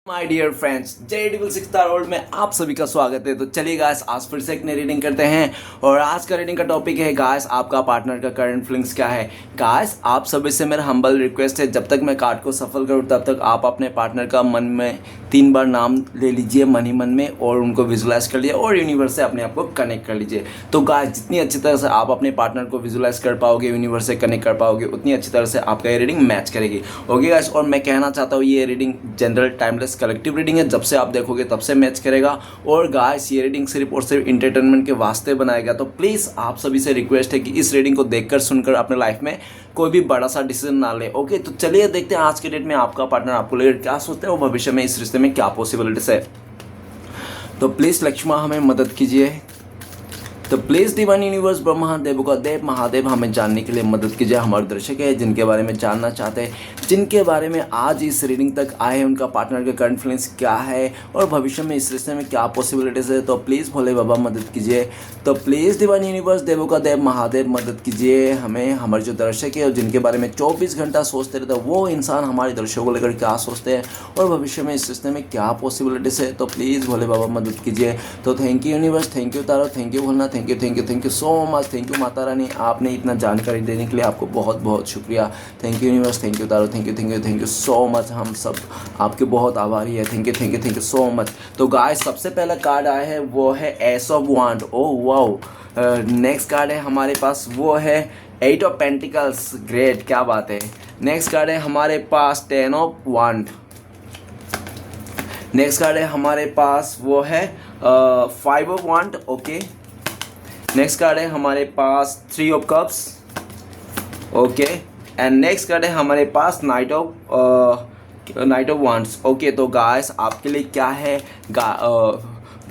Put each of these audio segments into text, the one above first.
My dear friends, जय डिविल six star world में आप सभी का स्वागत है। तो चलिए गाइस, आज फिर से एक नई रीडिंग करते हैं और आज का रीडिंग का टॉपिक है गाइस, आपका पार्टनर का करंट फीलिंग्स क्या है। गाइस, आप सभी से मेरा हम्बल रिक्वेस्ट है, जब तक मैं कार्ड को सफल करूं तब तक आप अपने पार्टनर का मन में 3 बार नाम ले लीजिए, मन ही मन में, और उनको विजुलाइज कर लीजिए और यूनिवर्स से अपने आप को कनेक्ट कर लीजिए। तो गाइस, जितनी अच्छी तरह से आप अपने पार्टनर को विजुलाइज कर पाओगे, यूनिवर्स से कनेक्ट कर पाओगे, उतनी अच्छी तरह से आपका ये रीडिंग मैच करेगी। ओके गाइस, और मैं कहना चाहता हूँ ये reading general timeless collective reading है, जब से आप देखोगे तब से मैच करेगा। और गाइस, ये रीडिंग सिर्फ और सिर्फ इंटरटेनमेंट के वास्ते बनाया गया। तो प्लीज़ आप सभी से रिक्वेस्ट है कि इस रीडिंग को देखकर सुनकर अपने लाइफ में कोई भी बड़ा सा डिसीजन ना ले। ओके, तो चलिए देखते हैं आज के डेट में आपका पार्टनर आपको लेकर क्या सोचते हैं और भविष्य में इस रिश्ते में क्या पॉसिबिलिटीज है। तो प्लीज़ लक्ष्मा हमें मदद कीजिए। तो प्लीज़ डिवाइन यूनिवर्स ब्रह्मा देवों का देव महादेव हमें जानने के लिए मदद कीजिए। हमारे दर्शक है जिनके बारे में जानना चाहते हैं, जिनके बारे में आज इस रीडिंग तक आए हैं, उनका पार्टनर का करंट फीलिंग्स क्या है और भविष्य में इस रिश्ते में क्या पॉसिबिलिटीज़ है। तो प्लीज़ भोले बाबा मदद कीजिए। तो प्लीज़ डिवाइन यूनिवर्स देवों का देव महादेव मदद कीजिए हमें। हमारे जो दर्शक है और जिनके बारे में 24 घंटा सोचते रहते हैं, वो इंसान हमारे दर्शकों को लेकर क्या सोचते हैं और भविष्य में इस रिश्ते में क्या पॉसिबिलिटीज़ है। तो प्लीज़ भोले बाबा मदद कीजिए। तो thank you universe, thank you tarot, thank you भोलना, thank you so much, thank you Mata Rani, आपने इतना जानकारी देने के लिए आपको बहुत बहुत शुक्रिया। Thank you universe, thank you tarot, thank you so much. हम सब आपके बहुत आभारी है। Thank you so much. तो गाइस, सबसे पहला कार्ड आया है वो है ace of wand. Oh wow. Next card है हमारे पास वो है 8 ऑफ पेंटिकल्स। ग्रेट, क्या बात है। नेक्स्ट कार्ड है हमारे पास 10 ऑफ वांड। नेक्स्ट कार्ड है हमारे पास वो है 5 ऑफ वांड। ओके, नेक्स्ट कार्ड है हमारे पास 3 of cups. Okay, and next card है हमारे पास नाइट ऑफ वांड्स। ओके, तो गाइस आपके लिए क्या है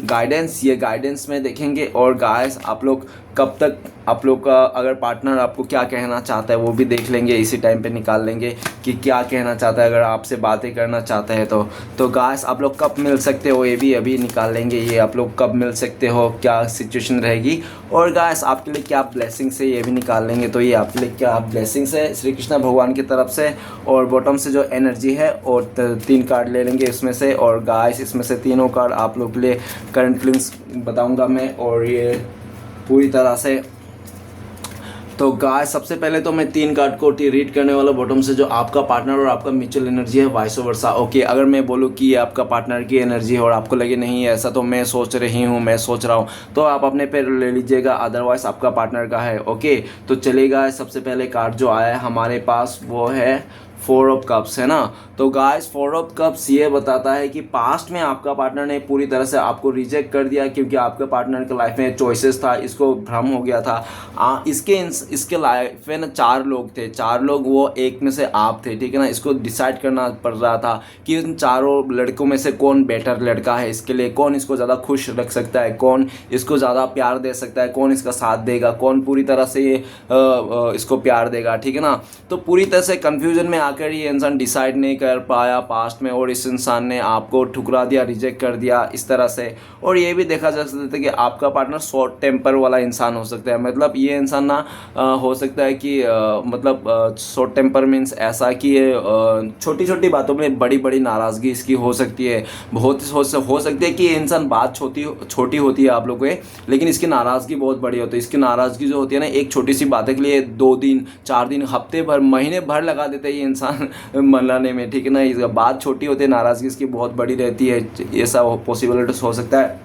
गाइडेंस, ये गाइडेंस में देखेंगे। और गाइस, आप लोग कब तक, आप लोग का अगर पार्टनर आपको क्या कहना चाहता है वो भी देख लेंगे, इसी टाइम पे निकाल लेंगे कि क्या कहना चाहता है। अगर आपसे बातें करना चाहता है तो गाइस आप लोग कब मिल सकते हो ये भी अभी निकाल लेंगे। ये आप लोग कब मिल सकते हो, क्या सिचुएशन रहेगी। और गाइस आपके लिए क्या ब्लेसिंग्स है ये भी निकाल लेंगे। तो ये आपके लिए क्या ब्लेसिंग्स है श्री कृष्ण भगवान की तरफ से। और बॉटम से जो एनर्जी है और 3 कार्ड ले लेंगे इसमें से। और गाइस इसमें से तीनों कार्ड आप लोग के लिए करंट फीलिंग्स बताऊँगा मैं, और ये पूरी तरह से। तो गाइस सबसे पहले तो मैं 3 कार्ड को रीड करने वाला बॉटम से, जो आपका पार्टनर और आपका म्यूचुअल एनर्जी है, वाइस वर्सा। ओके, अगर मैं बोलूँ कि ये आपका पार्टनर की एनर्जी है और आपको लगे नहीं है ऐसा, तो मैं सोच रहा हूँ, तो आप अपने पे ले लीजिएगा, अदरवाइज आपका पार्टनर का है। ओके, तो चलेगा। सबसे पहले कार्ड जो आया है हमारे पास वो है 4 ऑफ कप्स, है ना। तो गाइस 4 ऑफ कप्स ये बताता है कि पास्ट में आपका पार्टनर ने पूरी तरह से आपको रिजेक्ट कर दिया, क्योंकि आपके पार्टनर के लाइफ में चॉइसेस था, इसको भ्रम हो गया था। इसके लाइफ में ना 4 लोग थे, 4 लोग, वो एक में से आप थे, ठीक है ना। इसको डिसाइड करना पड़ रहा था कि उन चारों लड़कों में से कौन बेटर लड़का है इसके लिए, कौन इसको ज़्यादा खुश रख सकता है, कौन इसको ज़्यादा प्यार दे सकता है, कौन इसका साथ देगा, कौन पूरी तरह से ये इसको प्यार देगा, ठीक है ना। तो पूरी तरह से कन्फ्यूजन में आकर ये इंसान डिसाइड नहीं कर पाया पास्ट में, और इस इंसान ने आपको ठुकरा दिया, रिजेक्ट कर दिया इस तरह से। और ये भी देखा जा सकता है कि आपका पार्टनर शॉर्ट टेम्पर वाला इंसान हो सकता है। मतलब ये इंसान ना हो सकता है कि मतलब शॉर्ट टेम्पर मीन्स ऐसा कि छोटी छोटी बातों में बड़ी बड़ी नाराज़गी इसकी हो सकती है। बहुत हो सकती है कि ये इंसान बात छोटी होती है आप लोगों को, लेकिन इसकी नाराज़गी बहुत बड़ी होती है। इसकी नाराज़गी जो होती है ना, एक छोटी सी बात के लिए 2 दिन 4 दिन हफ्ते भर महीने भर लगा देते हैं ये इंसान मनाने में, ठीक है ना। इसका बात छोटी होती है, नाराज़गी इसकी बहुत बड़ी रहती है, ऐसा पॉसिबिलिटीज हो सकता है।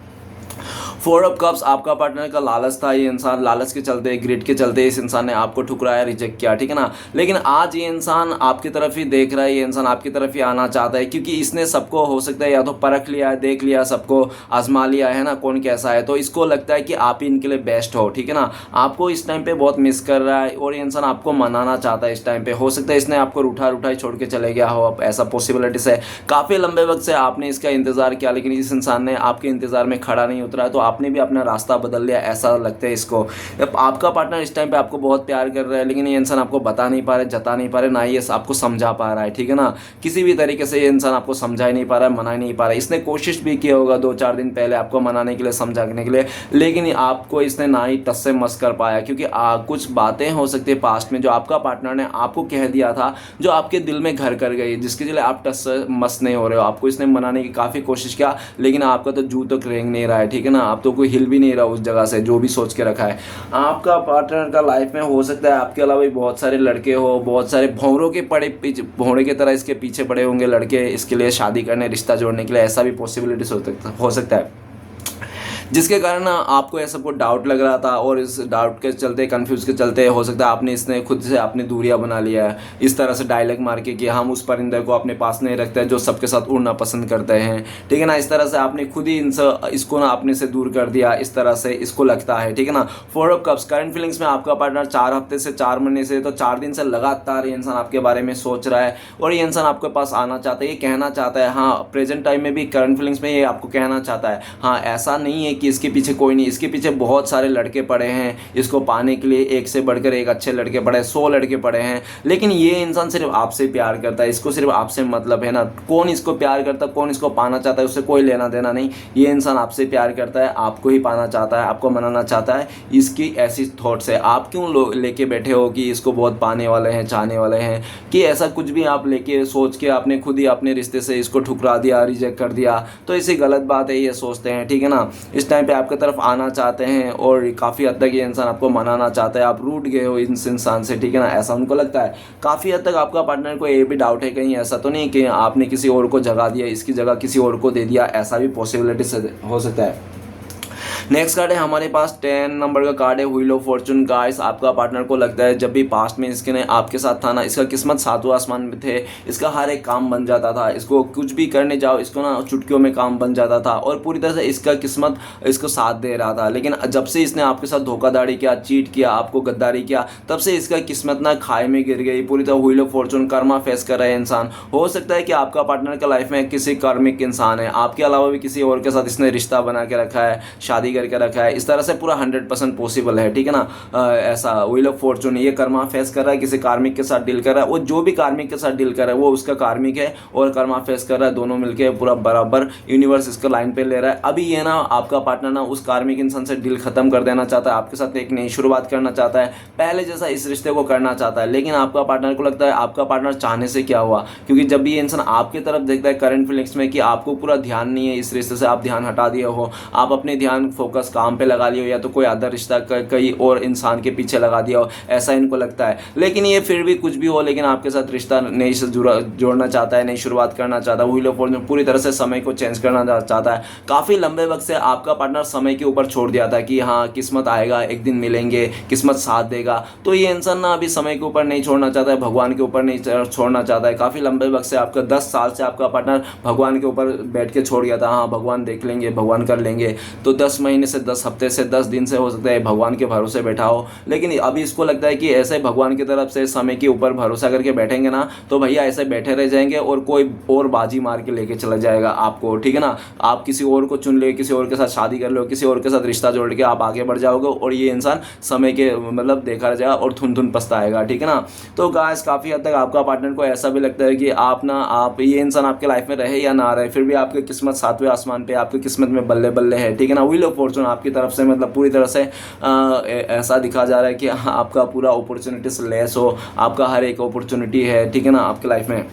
4 ऑफ कप्स आपका पार्टनर का लालच था। ये इंसान लालच के चलते, ग्रिड के चलते इस इंसान ने आपको ठुकराया, रिजेक्ट किया, ठीक है ना। लेकिन आज ये इंसान आपकी तरफ ही देख रहा है, ये इंसान आपकी तरफ ही आना चाहता है, क्योंकि इसने सबको हो सकता है या तो परख लिया है, देख लिया, सबको आजमा लिया है ना, कौन कैसा है। तो इसको लगता है कि आप ही इनके लिए बेस्ट हो, ठीक है ना। आपको इस टाइम पे बहुत मिस कर रहा है और ये इंसान आपको मनाना चाहता है इस टाइम पे। हो सकता है इसने आपको रूठा छोड़ के चले गया हो, अब ऐसा पॉसिबिलिटीज है। काफ़ी लंबे वक्त से आपने इसका इंतज़ार किया, लेकिन इस इंसान ने आपके इंतज़ार में खड़ा नहीं उतरा है, तो आप आपने भी अपना रास्ता बदल लिया, ऐसा लगता है इसको। अब आपका पार्टनर इस टाइम पे आपको बहुत प्यार कर रहा है, लेकिन ये इंसान आपको बता नहीं पा रहा है, जता नहीं पा रहा है, ना ये आपको समझा पा रहा है, ठीक है ना। किसी भी तरीके से ये इंसान आपको समझा ही नहीं पा रहा है, मना ही नहीं पा रहा है। इसने कोशिश भी किया होगा 2-4 दिन पहले आपको मनाने के लिए, समझाने के लिए, लेकिन आपको इसने ना ही टस से मस कर पाया, क्योंकि कुछ बातें हो सकती है पास्ट में जो आपका पार्टनर ने आपको कह दिया था, जो आपके दिल में घर कर गई, जिसके लिए आप टस से मस नहीं हो रहे हो। आपको इसने मनाने की काफ़ी कोशिश किया, लेकिन आपका तो जू तक रेंग नहीं रहा है, ठीक है ना। आप तो कोई हिल भी नहीं रहा उस जगह से जो भी सोच के रखा है। आपका पार्टनर का लाइफ में हो सकता है आपके अलावा भी बहुत सारे लड़के हो, बहुत सारे भौरों के पड़े पीछे, भौरे की तरह इसके पीछे पड़े होंगे लड़के इसके लिए शादी करने, रिश्ता जोड़ने के लिए। ऐसा भी पॉसिबिलिटीज हो सकता है, जिसके कारण आपको ऐसा कुछ डाउट लग रहा था, और इस डाउट के चलते, कंफ्यूज के चलते हो सकता है आपने इसने खुद से अपनी दूरियां बना लिया है, इस तरह से डायलॉग मार के कि हम उस परिंदे को अपने पास नहीं रखते जो सबके साथ उड़ना पसंद करते हैं, ठीक है ना। इस तरह से आपने खुद ही इसको ना अपने से दूर कर दिया, इस तरह से इसको लगता है, ठीक है ना। 4 ऑफ कप्स, करंट फीलिंग्स में आपका पार्टनर 4 हफ्ते से, 4 महीने से, तो 4 दिन से लगातार ये इंसान आपके बारे में सोच रहा है, और ये इंसान आपके पास आना चाहता है, ये कहना चाहता है, हाँ प्रेजेंट टाइम में भी करंट फीलिंग्स में ये आपको कहना चाहता है, हाँ ऐसा नहीं है कि इसके पीछे कोई नहीं, इसके पीछे बहुत सारे लड़के पड़े हैं इसको पाने के लिए, एक से बढ़कर एक अच्छे लड़के पड़े हैं, 100 लड़के पड़े हैं, लेकिन ये इंसान सिर्फ आपसे प्यार करता है, इसको सिर्फ आपसे मतलब है ना। कौन इसको प्यार करता है, कौन इसको पाना चाहता है, उससे कोई लेना देना नहीं। ये इंसान आपसे प्यार करता है, आपको ही पाना चाहता है, आपको मनाना चाहता है। इसकी ऐसी थॉट्स है, आप क्यों लेके बैठे हो कि इसको बहुत पाने वाले हैं, चाहने वाले हैं, कि ऐसा कुछ भी आप लेके सोच के आपने खुद ही अपने रिश्ते से इसको ठुकरा दिया, रिजेक्ट कर दिया, तो इसे गलत बात है ये सोचते हैं, ठीक है ना। इस टाइम पे आपकी तरफ आना चाहते हैं, और काफ़ी हद तक ये इंसान आपको मनाना चाहता है, आप रूठ गए हो इस इंसान से, ठीक है ना, ऐसा उनको लगता है। काफ़ी हद तक आपका पार्टनर को ये भी डाउट है कहीं ऐसा तो नहीं कि आपने किसी और को जगा दिया, इसकी जगह किसी और को दे दिया, ऐसा भी पॉसिबिलिटी हो सकता है। नेक्स्ट कार्ड है हमारे पास 10 नंबर का कार्ड है, व्हील ऑफ फॉर्चून। गाइस, आपका पार्टनर को लगता है जब भी पास्ट में इसके ने आपके साथ था ना, इसका किस्मत सातवां आसमान में थे, इसका हर एक काम बन जाता था, इसको कुछ भी करने जाओ इसको ना चुटकियों में काम बन जाता था, और पूरी तरह से इसका किस्मत इसको साथ दे रहा था। लेकिन जब से इसने आपके साथ धोखाधड़ी किया, चीट किया, आपको गद्दारी किया, तब से इसका किस्मत ना खाई में गिर गई, पूरी तरह wheel of Fortune Karma face कर रहा है इंसान। हो सकता है कि आपका पार्टनर का लाइफ में किसी कार्मिक इंसान है, आपके अलावा भी किसी और के साथ इसने रिश्ता बना के रखा है, शादी करके रखा है, इस तरह से पूरा 100% पॉसिबल है, ठीक है ना। ऐसा व्हील ऑफ फॉर्चून, ये कर्मा फेस कर रहा है, किसी कार्मिक के साथ डील कर रहा है, वो जो भी कार्मिक के साथ डील कर रहा है वो उसका कार्मिक है, और कर्मा फेस कर रहा है, दोनों मिलके पूरा बराबर यूनिवर्स इसका लाइन पे ले रहा है। अभी ये ना आपका पार्टनर ना उस कार्मिक इंसान से डील खत्म कर देना चाहता है, आपके साथ एक नई शुरुआत करना चाहता है, पहले जैसा इस रिश्ते को करना चाहता है। लेकिन आपका पार्टनर को लगता है आपका पार्टनर चाहने से क्या हुआ, क्योंकि जब भी ये इंसान आपकी तरफ देखता है करंट फीलिंग्स में कि आपको पूरा ध्यान नहीं है इस रिश्ते से, आप ध्यान हटा दिए हो, आप अपने ध्यान फोकस काम पे लगा लिए हो, या तो कोई अदर रिश्ता कई और इंसान के पीछे लगा दिया हो, ऐसा इनको लगता है। लेकिन ये फिर भी कुछ भी हो, लेकिन आपके साथ रिश्ता नई से जोड़ना चाहता है, नई शुरुआत करना चाहता है, व्हील ऑफ फॉर्चून पूरी तरह से समय को चेंज करना चाहता है। काफ़ी लंबे वक्त से आपका पार्टनर समय के ऊपर छोड़ दिया था कि हाँ किस्मत आएगा, एक दिन मिलेंगे, किस्मत साथ देगा, तो ये इंसान ना अभी समय के ऊपर नहीं छोड़ना चाहता है, भगवान के ऊपर नहीं छोड़ना चाहता है। काफ़ी लंबे वक्त से, आपका 10 साल से आपका पार्टनर भगवान के ऊपर बैठ के छोड़ गया था, हाँ भगवान देख लेंगे, भगवान कर लेंगे, तो 10 महीने से, 10 हफ्ते से, 10 दिन से हो सकता है भगवान के भरोसे बैठा हो। लेकिन अभी इसको लगता है कि ऐसे भगवान की तरफ से समय के ऊपर भरोसा करके बैठेंगे ना, तो भैया ऐसे बैठे रह जाएंगे, और कोई और बाजी मार के लेके चला जाएगा आपको, ठीक है ना। आप किसी और को चुन ले, किसी और के साथ शादी कर लो, किसी और के साथ रिश्ता जोड़ के आप आगे बढ़ जाओगे, और ये इंसान समय के मतलब देखा जाएगा और थुन पछताएगा, ठीक है ना। तो गाइस, काफ़ी हद तक आपका पार्टनर को ऐसा भी लगता है कि आप ये इंसान आपके लाइफ में रहे या ना रहे, फिर भी आपकी किस्मत सातवें आसमान पे, आपकी किस्मत में बल्ले बल्ले है, ठीक है ना। व्हील ऑफ फॉर्चून आपकी तरफ से मतलब पूरी तरह से ऐसा दिखा जा रहा है कि आपका पूरा अपॉर्चुनिटीज लेस हो, आपका हर एक अपॉर्चुनिटी है, ठीक है ना, आपके लाइफ में।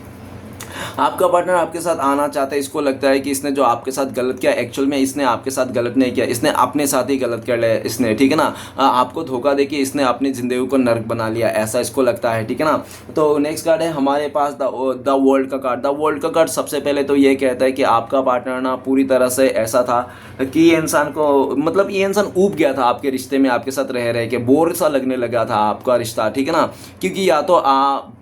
आपका पार्टनर आपके साथ आना चाहता है, इसको लगता है कि इसने जो आपके साथ गलत किया, एक्चुअल में इसने आपके साथ गलत नहीं किया, इसने अपने साथ ही गलत कर लिया इसने, ठीक है ना। आपको धोखा देके इसने अपनी ज़िंदगी को नर्क बना लिया, ऐसा इसको लगता है, ठीक है ना। तो नेक्स्ट कार्ड है हमारे पास द वर्ल्ड का कार्ड। द वर्ल्ड का कार्ड सबसे पहले तो ये कहता है कि आपका पार्टनर ना पूरी तरह से ऐसा था कि ये इंसान को मतलब ये इंसान ऊब गया था आपके रिश्ते में, आपके साथ रह के बोर सा लगने लगा था आपका रिश्ता, ठीक है ना। क्योंकि या तो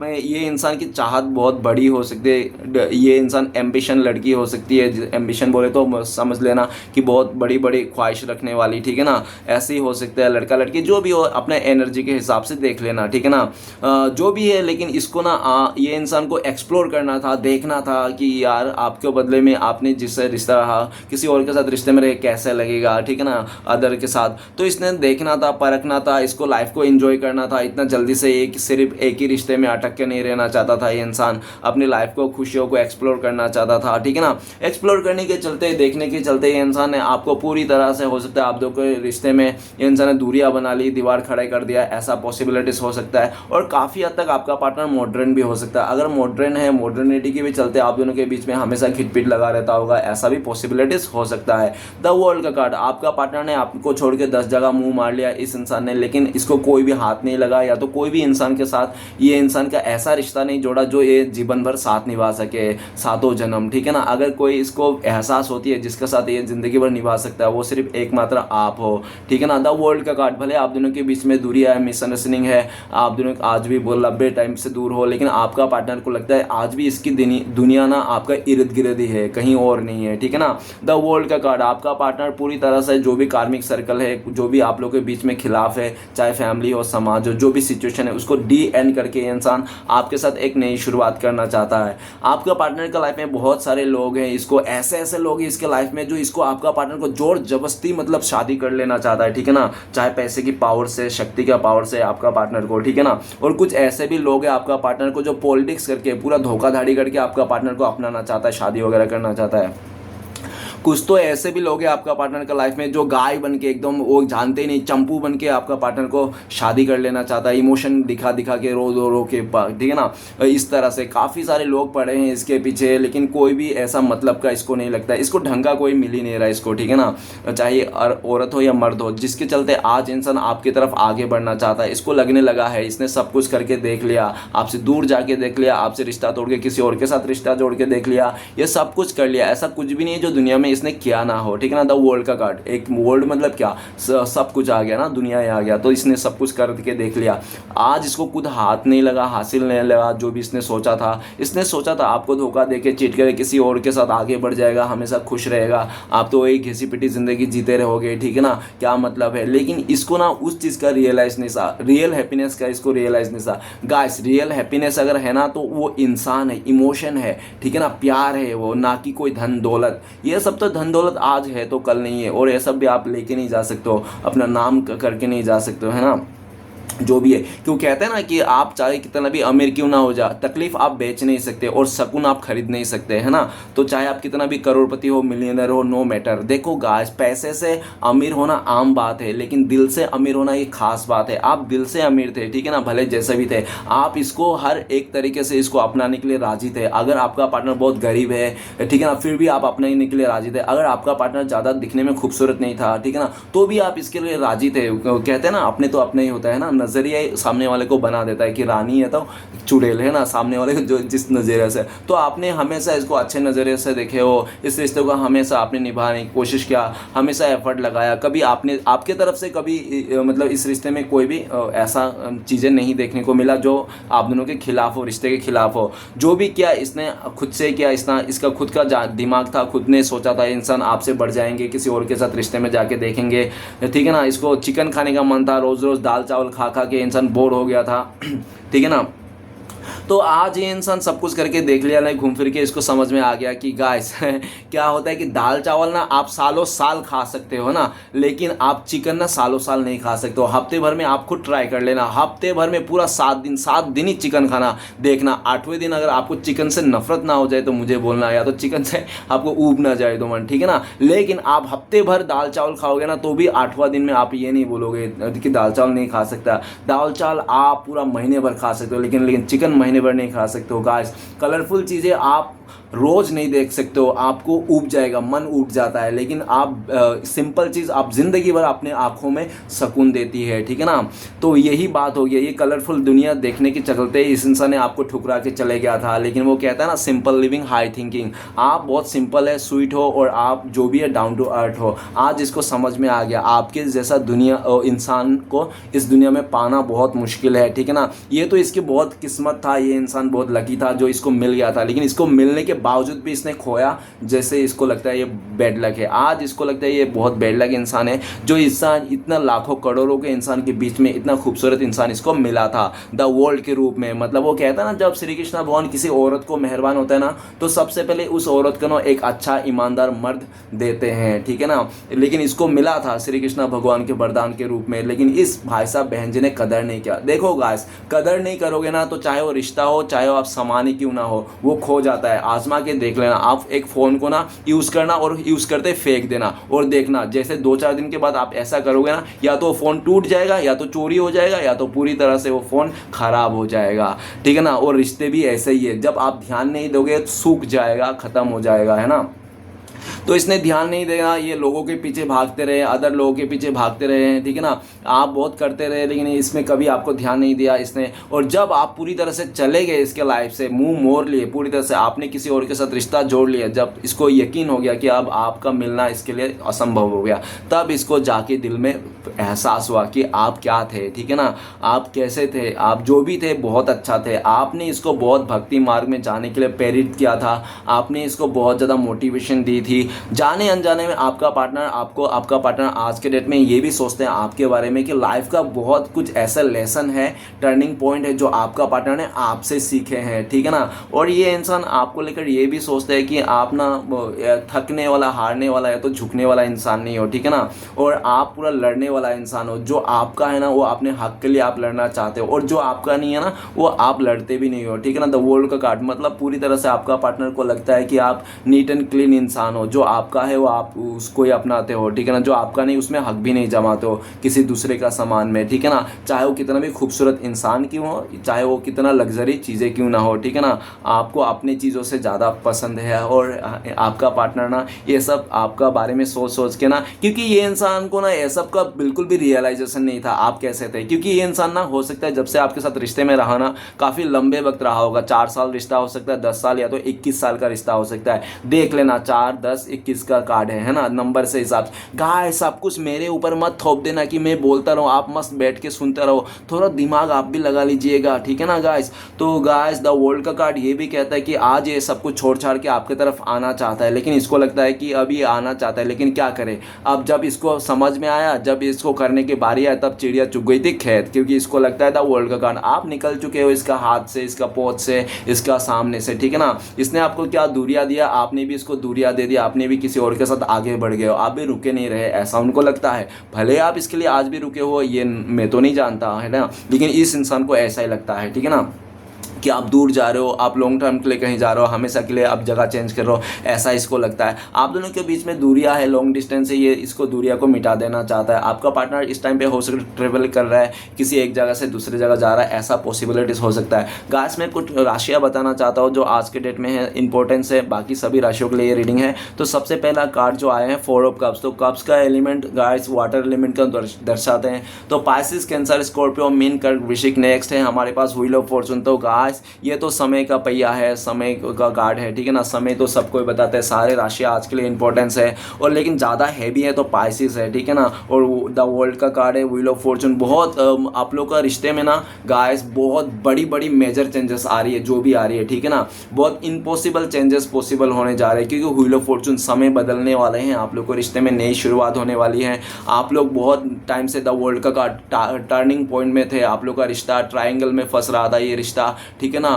ये इंसान की चाहत बहुत बड़ी हो सकती है, ये इंसान एम्बिशन लड़की हो सकती है, एम्बिशन बोले तो समझ लेना कि बहुत बड़ी बड़ी ख्वाहिश रखने वाली, ठीक है ना। ऐसे ही हो सकता है लड़का लड़की जो भी हो, अपने एनर्जी के हिसाब से देख लेना, ठीक है ना। जो भी है, लेकिन इसको ना ये इंसान को एक्सप्लोर करना था, देखना था कि यार आपके बदले में आपने जिससे रिश्ता रहा, किसी और के साथ रिश्ते में रहे कैसे लगेगा, ठीक है ना, अदर के साथ। तो इसने देखना था, परखना था, इसको लाइफ को एंजॉय करना था। इतना जल्दी से सिर्फ एक ही रिश्ते में अटक के नहीं रहना चाहता था ये इंसान, अपनी लाइफ को, खुशियों को एक्सप्लोर करना चाहता था, ठीक है ना। एक्सप्लोर करने के चलते, देखने के चलते ये इंसान ने आपको पूरी तरह से, हो सकता है आप दो के रिश्ते में ये इंसान ने दूरियां बना ली, दीवार खड़े कर दिया, ऐसा पॉसिबिलिटीज हो सकता है। और काफ़ी हद तक आपका पार्टनर मॉडर्न भी हो सकता है। अगर मॉडर्न है, मॉडर्निटी के भी चलते आप दोनों के बीच में हमेशा खिटपिट लगा रहता होगा, ऐसा भी पॉसिबिलिटीज हो सकता है। द वर्ल्ड का कार्ड, आपका पार्टनर ने आपको छोड़ के 10 जगह मुंह मार लिया इस इंसान ने, लेकिन इसको कोई भी हाथ नहीं लगा, या तो कोई भी इंसान के साथ ये इंसान का ऐसा रिश्ता नहीं जोड़ा जो ये जीवन भर साथ निभा सके, सातों जन्म, ठीक है ना। अगर कोई इसको एहसास होती है जिसके साथ ये जिंदगी भर निभा सकता है, वो सिर्फ एकमात्र आप हो, ठीक है ना। द वर्ल्ड का कार्ड, भले आप दोनों के बीच में दूरी है, मिसअंडरस्टैंडिंग है, आप दोनों आज भी बहुत लंबे टाइम से दूर हो, लेकिन आपका पार्टनर को लगता है आज भी इसकी दुनिया ना आपका इर्द गिर्द ही है, कहीं और नहीं है, ठीक है ना। द वर्ल्ड का कार्ड, आपका पार्टनर पूरी तरह से जो भी कार्मिक सर्कल है, जो भी आप लोगों के बीच में खिलाफ है, चाहे फैमिली हो, समाज हो, जो भी सिचुएशन है, उसको डी एंड करके इंसान आपके साथ एक नई शुरुआत करना चाहता है। आपका पार्टनर का लाइफ में बहुत सारे लोग हैं, इसको ऐसे ऐसे लोग हैं इसके लाइफ में जो इसको, आपका पार्टनर को जोर जबरदस्ती मतलब शादी कर लेना चाहता है, ठीक है ना। चाहे पैसे की पावर से, शक्ति का पावर से आपका पार्टनर को, ठीक है ना। और कुछ ऐसे भी लोग हैं आपका पार्टनर को जो पॉलिटिक्स करके, पूरा धोखाधड़ी करके आपका पार्टनर को अपनाना चाहता है, शादी वगैरह करना चाहता है। कुछ तो ऐसे भी लोग हैं आपका पार्टनर का लाइफ में जो गाय बन के, एकदम वो जानते ही नहीं, चंपू बन के आपका पार्टनर को शादी कर लेना चाहता है, इमोशन दिखा दिखा के, रो के, ठीक है ना। इस तरह से काफ़ी सारे लोग पड़े हैं इसके पीछे, लेकिन कोई भी ऐसा मतलब का इसको नहीं लगता है, इसको ढंग का कोई मिल ही नहीं रहा इसको, ठीक है ना। चाहे औरत हो या मर्द हो, जिसके चलते आज इंसान आपकी तरफ आगे बढ़ना चाहता है। इसको लगने लगा है इसने सब कुछ करके देख लिया, आपसे दूर जाके देख लिया, आपसे रिश्ता तोड़ के किसी और के साथ रिश्ता जोड़ के देख लिया, ये सब कुछ कर लिया। ऐसा कुछ भी नहीं है जो दुनिया में इसने किया ना हो, ठीक है ना। द वर्ल्ड का कार्ड, एक वर्ल्ड मतलब क्या, सब कुछ आ गया ना, दुनिया आ गया, तो इसने सब कुछ करके देख लिया। आज इसको खुद हाथ नहीं लगा, हासिल नहीं लगा जो भी इसने सोचा था। इसने सोचा था आपको धोखा देके, चीट करके किसी और के साथ आगे बढ़ जाएगा, हमेशा खुश रहेगा, आप तो वही घिसी पिटी जिंदगी जीते रहोगे, ठीक है ना, क्या मतलब है। लेकिन इसको ना उस चीज़ का रियलाइज नहीं था, रियल हैप्पीनेस का इसको रियलाइज नहीं था। गाइस, रियल हैप्पीनेस अगर है ना तो वो इंसान है, इमोशन है, ठीक है ना, प्यार है वो, ना कि कोई धन दौलत। ये सब तो धन दौलत आज है तो कल नहीं है, और ये सब भी आप लेके नहीं जा सकते हो, अपना नाम करके नहीं जा सकते हो, है ना। जो भी है, क्यों कहते हैं ना कि आप चाहे कितना भी अमीर क्यों ना हो जा, तकलीफ आप बेच नहीं सकते और सुकून आप खरीद नहीं सकते, है ना। तो चाहे आप कितना भी करोड़पति हो, मिलियनर हो, नो मैटर। देखो गाइस, पैसे से अमीर होना आम बात है, लेकिन दिल से अमीर होना ये खास बात है। आप दिल से अमीर थे, ठीक है ना, भले जैसे भी थे, आप इसको हर एक तरीके से इसको अपनाने के लिए राजी थे। अगर आपका पार्टनर बहुत गरीब है, ठीक है ना, फिर भी आप अपनाने के लिए राजी थे। अगर आपका पार्टनर ज़्यादा दिखने में खूबसूरत नहीं था, ठीक है ना, तो भी आप इसके लिए राजी थे। कहते हैं ना, अपने तो अपने ही होता है ना, नजरिया सामने वाले को बना देता है कि रानी है तो चुड़ैल, है ना, सामने वाले को जो जिस नज़रिए से। तो आपने हमेशा इसको अच्छे नज़रिए से देखे हो, इस रिश्ते को हमेशा आपने निभाने की कोशिश किया, हमेशा एफर्ट लगाया। कभी आपने, आपके तरफ से कभी मतलब इस रिश्ते में कोई भी ऐसा चीज़ें नहीं देखने को मिला जो आप दोनों के खिलाफ हो, रिश्ते के खिलाफ हो। जो भी किया इसने खुद से किया, इसका खुद का दिमाग था, खुद ने सोचा था इंसान आपसे बढ़ जाएंगे, किसी और के साथ रिश्ते में जाके देखेंगे, ठीक है ना। इसको चिकन खाने का मन था, रोज़ रोज़ दाल चावल खा खा के इंसान बोर हो गया था, ठीक है ना। तो आज ये इंसान सब कुछ करके देख लिया ना, घूम फिर के इसको समझ में आ गया कि गाइस क्या होता है कि दाल चावल ना आप सालों साल खा सकते हो ना, लेकिन आप चिकन ना सालों साल नहीं खा सकते हो। हफ्ते भर में आप खुद ट्राई कर लेना, हफ्ते भर में पूरा 7 दिन ही चिकन खाना, देखना 8वें दिन अगर आपको चिकन से नफरत ना हो जाए तो मुझे बोलना, या तो चिकन से आपको ऊब ना जाए तो मन, ठीक है ना। लेकिन आप हफ्ते भर दाल चावल खाओगे ना तो भी 8वां दिन में आप ये नहीं बोलोगे कि दाल चावल नहीं खा सकता। दाल चावल आप पूरा महीने भर खा सकते हो, लेकिन चिकन महीने भर नहीं खा सकते हो। गाइस, कलरफुल चीज़ें आप रोज़ नहीं देख सकते हो, आपको ऊब जाएगा, मन ऊब जाता है। लेकिन आप सिंपल चीज़ आप ज़िंदगी भर अपने आँखों में सुकून देती है, ठीक है ना। तो यही बात हो गई, ये कलरफुल दुनिया देखने के चलते इस इंसान ने आपको ठुकरा के चले गया था। लेकिन वो कहता है ना, सिंपल लिविंग हाई थिंकिंग, आप बहुत सिंपल है, स्वीट हो और आप जो भी है डाउन टू अर्थ हो। आज इसको समझ में आ गया, आपके जैसा दुनिया इंसान को इस दुनिया में पाना बहुत मुश्किल है, ठीक है ना। ये तो इसकी बहुत किस्मत था, ये इंसान बहुत लकी था जो इसको मिल गया था। लेकिन इसको मिलने के बावजूद भी इसने खोया, जैसे इसको लगता है ये बैड लक है। आज इसको लगता है ये बहुत बैड लक इंसान है, जो इंसान इतना लाखों करोड़ों के इंसान के बीच में इतना खूबसूरत इंसान इसको मिला था द वर्ल्ड के रूप में। मतलब वो कहता है ना, जब श्री कृष्ण भगवान किसी औरत को मेहरबान होता है ना, तो सबसे पहले उस औरत को ना एक अच्छा ईमानदार मर्द देते हैं, ठीक है ना। लेकिन इसको मिला था श्री कृष्ण भगवान के वरदान के रूप में, लेकिन इस भाई साहब बहन जी ने कदर नहीं किया। देखो गाइस, कदर नहीं करोगे ना, तो चाहे वो रिश्ता हो, चाहे वो आप सामान ही क्यों ना हो, वो खो जाता है। आजमा के देख लेना, आप एक फ़ोन को ना यूज़ करना और यूज़ करते फेंक देना, और देखना जैसे 2-4 दिन के बाद आप ऐसा करोगे ना, या तो फ़ोन टूट जाएगा, या तो चोरी हो जाएगा, या तो पूरी तरह से वो फ़ोन ख़राब हो जाएगा, ठीक है ना। और रिश्ते भी ऐसे ही है, जब आप ध्यान नहीं दोगे तो सूख जाएगा, ख़त्म हो जाएगा, है ना। तो इसने ध्यान नहीं देना, ये लोगों के पीछे भागते रहे, अदर लोगों के पीछे भागते रहे हैं, ठीक है ना। आप बहुत करते रहे, लेकिन इसमें कभी आपको ध्यान नहीं दिया इसने। और जब आप पूरी तरह से चले गए इसके लाइफ से, मुंह मोड़ लिए पूरी तरह से, आपने किसी और के साथ रिश्ता जोड़ लिया, जब इसको यकीन हो गया कि अब आपका मिलना इसके लिए असंभव हो गया, तब इसको जाके दिल में एहसास हुआ कि आप क्या थे, ठीक है ना। आप कैसे थे, आप जो भी थे बहुत अच्छा थे। आपने इसको बहुत भक्ति मार्ग में जाने के लिए प्रेरित किया था, आपने इसको बहुत ज़्यादा मोटिवेशन दी थी। जाने अनजाने में आपका पार्टनर आज के डेट में ये भी सोचते हैं आपके बारे में कि लाइफ का बहुत कुछ ऐसा लेसन है, टर्निंग पॉइंट है जो आपका पार्टनर ने आपसे सीखे हैं, ठीक है ना। और ये इंसान आपको लेकर ये भी सोचता है कि आप ना थकने वाला, हारने वाला या तो झुकने वाला इंसान नहीं हो, ठीक है ना। और आप पूरा लड़ने वाला इंसान हो, जो आपका है ना वो अपने हक के लिए आप लड़ना चाहते हो, और जो आपका नहीं है ना वो आप लड़ते भी नहीं हो, ठीक है ना। द वर्ल्ड का कार्ड मतलब पूरी तरह से आपका पार्टनर को लगता है कि आप नीट एंड क्लीन इंसान हो, जो आपका है वो आप उसको ही अपनाते हो, ठीक है ना। जो आपका नहीं उसमें हक भी नहीं जमाते हो किसी दूसरे का सामान में, ठीक है ना। चाहे वो कितना भी खूबसूरत इंसान क्यों हो, चाहे वो कितना लग्जरी चीज़ें क्यों ना हो, ठीक है ना। आपको अपनी चीज़ों से ज़्यादा पसंद है, और आपका पार्टनर ना ये सब आपका बारे में सोच सोच के ना, क्योंकि ये इंसान को ना ये सब का बिल्कुल भी रियलाइजेशन नहीं था आप कैसे थे। क्योंकि ये इंसान ना हो सकता है जब से आपके साथ रिश्ते में रहा ना, काफ़ी लंबे वक्त रहा होगा, 4 साल रिश्ता हो सकता है, 10 साल या तो 21 साल का रिश्ता हो सकता है। देख लेना 4, 10, 21 का कार्ड है ना, नंबर से हिसाब से। गाइस सब कुछ मेरे ऊपर मत थोप देना कि मैं बोलता रहूँ, आप मस्त बैठ के सुनते रहो, थोड़ा दिमाग आप भी लगा लीजिएगा, ठीक है ना गाइस। तो गाइस द वर्ल्ड का कार्ड ये भी कहता है कि आज ये सब कुछ छोड़ छाड़ के आपके तरफ आना चाहता है, लेकिन इसको लगता है कि अभी आना चाहता है, लेकिन क्या करे। अब जब इसको समझ में आया, जब इसको करने की बारी आया, तब चिड़िया चुग गई थी खेत, क्योंकि इसको लगता है द वर्ल्ड का कार्ड आप निकल चुके हो इसका हाथ से, इसका पहुंच से, इसका सामने से, ठीक है ना। इसने आपको क्या दूरियां दिया, आपने भी इसको दूरियां दे दिया, आपने भी किसी और के साथ आगे बढ़ गए हो, आप भी रुके नहीं रहे, ऐसा उनको लगता है। भले आप इसके लिए आज भी रुके हो, ये मैं तो नहीं जानता, है ना, लेकिन इस इंसान को ऐसा ही लगता है, ठीक है ना, कि आप दूर जा रहे हो, आप लॉन्ग टर्म के लिए कहीं जा रहे हो, हमेशा के लिए आप जगह चेंज कर रहे हो, ऐसा इसको लगता है। आप दोनों के बीच में दूरियां है, लॉन्ग डिस्टेंस है, ये इसको दूरियां को मिटा देना चाहता है। आपका पार्टनर इस टाइम पे हो सकता है ट्रेवल कर रहा है, किसी एक जगह से दूसरी जगह जा रहा है, ऐसा पॉसिबिलिटीज हो सकता है। गाइस मैं कुछ राशियाँ बताना चाहता हूँ जो आज के डेट में है, इंपॉर्टेंस है, बाकी सभी राशियों के लिए ये रीडिंग है। तो सबसे पहला कार्ड जो आया है 4 ऑफ कप्स, तो कप्स का एलिमेंट गाइस वाटर एलिमेंट का दर्शाते हैं। तो पाइसिस, कैंसर, स्कॉर्पियो, मीन, कर्क, वृश्चिक। नेक्स्ट है हमारे पास व्हील ऑफ फॉर्चून। तो गाइस ये तो समय का पहिया है, समय का कार्ड है, ठीक है ना। समय तो सबको बताते हैं, सारे राशियाँ आज के लिए इंपॉर्टेंस है, और लेकिन ज़्यादा हैवी है तो पाइसिस है, ठीक है ना। और द वर्ल्ड का कार्ड है व्हील ऑफ फॉर्चून। बहुत आप लोग का रिश्ते में ना गाइस बहुत बड़ी बड़ी मेजर चेंजेस आ रही है, जो भी आ रही है, ठीक है ना। बहुत इम्पॉसिबल चेंजेस पॉसिबल होने जा रहे हैं, क्योंकि व्हील ऑफ फॉर्चून समय बदलने वाले हैं, आप लोग को रिश्ते में नई शुरुआत होने वाली है। आप लोग बहुत टाइम से द वर्ल्ड का कार्ड टर्निंग पॉइंट में थे, आप लोग का रिश्ता ट्राइंगल में फंस रहा था ये रिश्ता, ठीक है ना।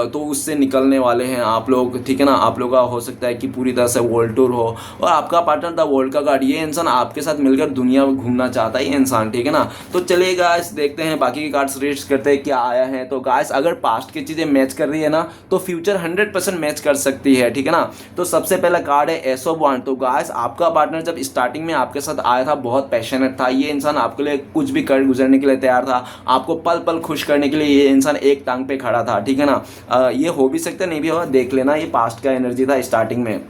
तो उससे निकलने वाले हैं आप लोग, ठीक है ना। आप लोग का हो सकता है कि पूरी तरह से वर्ल्ड टूर हो, और आपका पार्टनर द वर्ल्ड का कार्ड, ये इंसान आपके साथ मिलकर दुनिया में घूमना चाहता है ये इंसान, ठीक है ना। तो चलिए गाइस देखते हैं बाकी के कार्ड्स रीड करते हैं क्या आया है। तो गाइस अगर पास्ट की चीज़ें मैच कर रही है ना, तो फ्यूचर 100% मैच कर सकती है, ठीक है ना। तो सबसे पहला कार्ड है एस ऑफ वांड। तो गाइस आपका पार्टनर जब स्टार्टिंग में आपके साथ आया था बहुत पैशनेट था, ये इंसान आपके लिए कुछ भी कर गुजरने के लिए तैयार था, आपको पल पल खुश करने के लिए ये इंसान एक टांग टांग पे खड़ा था, ठीक है ना। ये हो भी सकता है, नहीं भी होगा, देख लेना, ये पास्ट का एनर्जी था स्टार्टिंग में।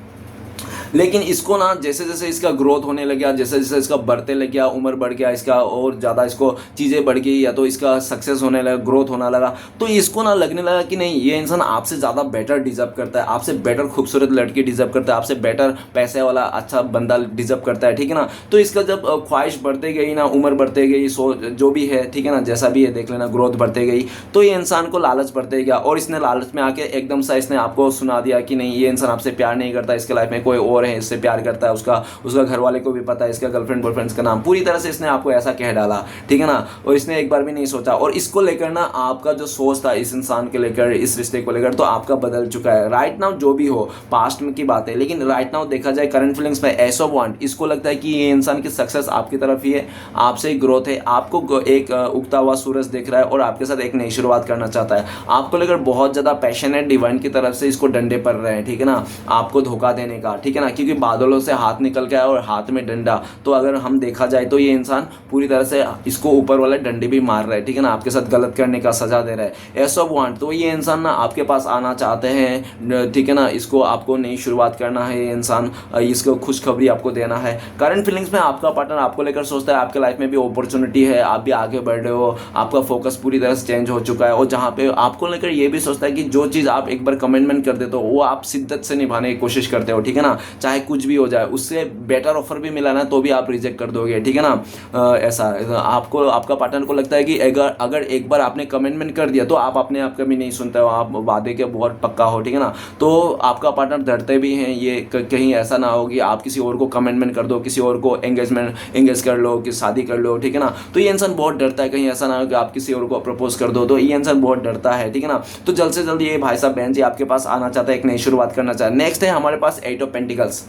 लेकिन इसको ना जैसे जैसे इसका ग्रोथ होने लग गया, जैसे जैसे इसका बढ़ते लग गया, उम्र बढ़ गया इसका, और ज़्यादा इसको चीज़ें बढ़ गई, या तो इसका सक्सेस होने लगा, ग्रोथ होने लगा, तो इसको ना लगने लगा कि नहीं, ये इंसान आपसे ज़्यादा बेटर डिजर्व करता है, आपसे बेटर खूबसूरत लड़की डिजर्व करता है, आपसे बेटर पैसे वाला अच्छा बंदा डिजर्व करता है, ठीक है ना। तो इसका जब ख्वाहिश बढ़ते गई ना, उम्र बढ़ते गई, जो भी है, ठीक है ना, जैसा भी है देख लेना, ग्रोथ बढ़ते गई, तो ये इंसान को लालच बढ़ते गया, और इसने लालच में आके एकदम सा इसने आपको सुना दिया कि नहीं, ये इंसान आपसे प्यार नहीं करता, इसके लाइफ में कोई और है, इससे प्यार करता है, उसका घर वाले को भी पता है, इसका गर्लफ्रेंड बॉयफ्रेंड्स का नाम, पूरी तरह से इसने आपको ऐसा कह डाला, ठीक है ना। और इसने एक बार भी नहीं सोचा, और इसको लेकर ना आपका जो सोच था इस इंसान के लेकर, इस रिश्ते को लेकर, तो आपका बदल चुका है राइट नाउ। जो भी हो पास्ट में की बात है, लेकिन राइट नाउ देखा जाए करंट फीलिंग्स में ऐसा वांट, इसको लगता है कि ये इंसान की सक्सेस आपकी तरफ ही है, आपसे ही ग्रोथ है, आपको एक उगता हुआ सूरज देख रहा है, और आपके साथ एक नई शुरुआत करना चाहता है, आपको लेकर बहुत ज़्यादा पैशन है, डिवाइन की तरफ से इसको डंडे पड़ रहे हैं, ठीक है ना, आपको धोखा देने का, ठीक है ना, क्योंकि बादलों से हाथ निकल गया और हाथ में डंडा, तो अगर हम देखा जाए तो ये इंसान पूरी तरह से इसको ऊपर वाले डंडे भी मार रहा है, ठीक है ना, आपके साथ गलत करने का सजा दे रहा है, ऐसा वांट। तो ये इंसान ना आपके पास आना चाहते हैं, ठीक है ना, इसको आपको नई शुरुआत करना है, ये इंसान इसको खुशखबरी आपको देना है। करंट फीलिंग्स में आपका पार्टनर आपको लेकर सोचता है आपके लाइफ में भी अपॉर्चुनिटी है, आप भी आगे बढ़ रहे हो, आपका फोकस पूरी तरह से चेंज हो चुका है, और जहाँ पे आपको लेकर ये भी सोचता है कि जो चीज़ आप एक बार कमिटमेंट कर देते हो वो आप शिद्दत से निभाने की कोशिश करते हो, ठीक है ना, चाहे कुछ भी हो जाए, उससे बेटर ऑफर भी मिला ना तो भी आप रिजेक्ट कर दोगे, ठीक है ना। ऐसा आपको, आपका पार्टनर को लगता है कि अगर एक बार आपने कमिटमेंट कर दिया तो आप अपने आप कभी नहीं सुनते हो, आप वादे के बहुत पक्का हो, ठीक है ना। तो आपका पार्टनर डरते भी हैं, ये कहीं ऐसा ना हो कि आप किसी और को कमिटमेंट कर दो, किसी और को एंगेज कर लो, कि शादी कर लो, ठीक है ना। तो ये इंसान बहुत डरता है, कहीं ऐसा ना हो कि आप किसी और को प्रपोज कर दो, तो ये इंसान बहुत डरता है, ठीक है ना। तो जल्द से जल्द ये भाई साहब बहन जी आपके पास आना चाहता है, एक नई शुरुआत करना चाहता है। नेक्स्ट है हमारे पास 8 of pentacles.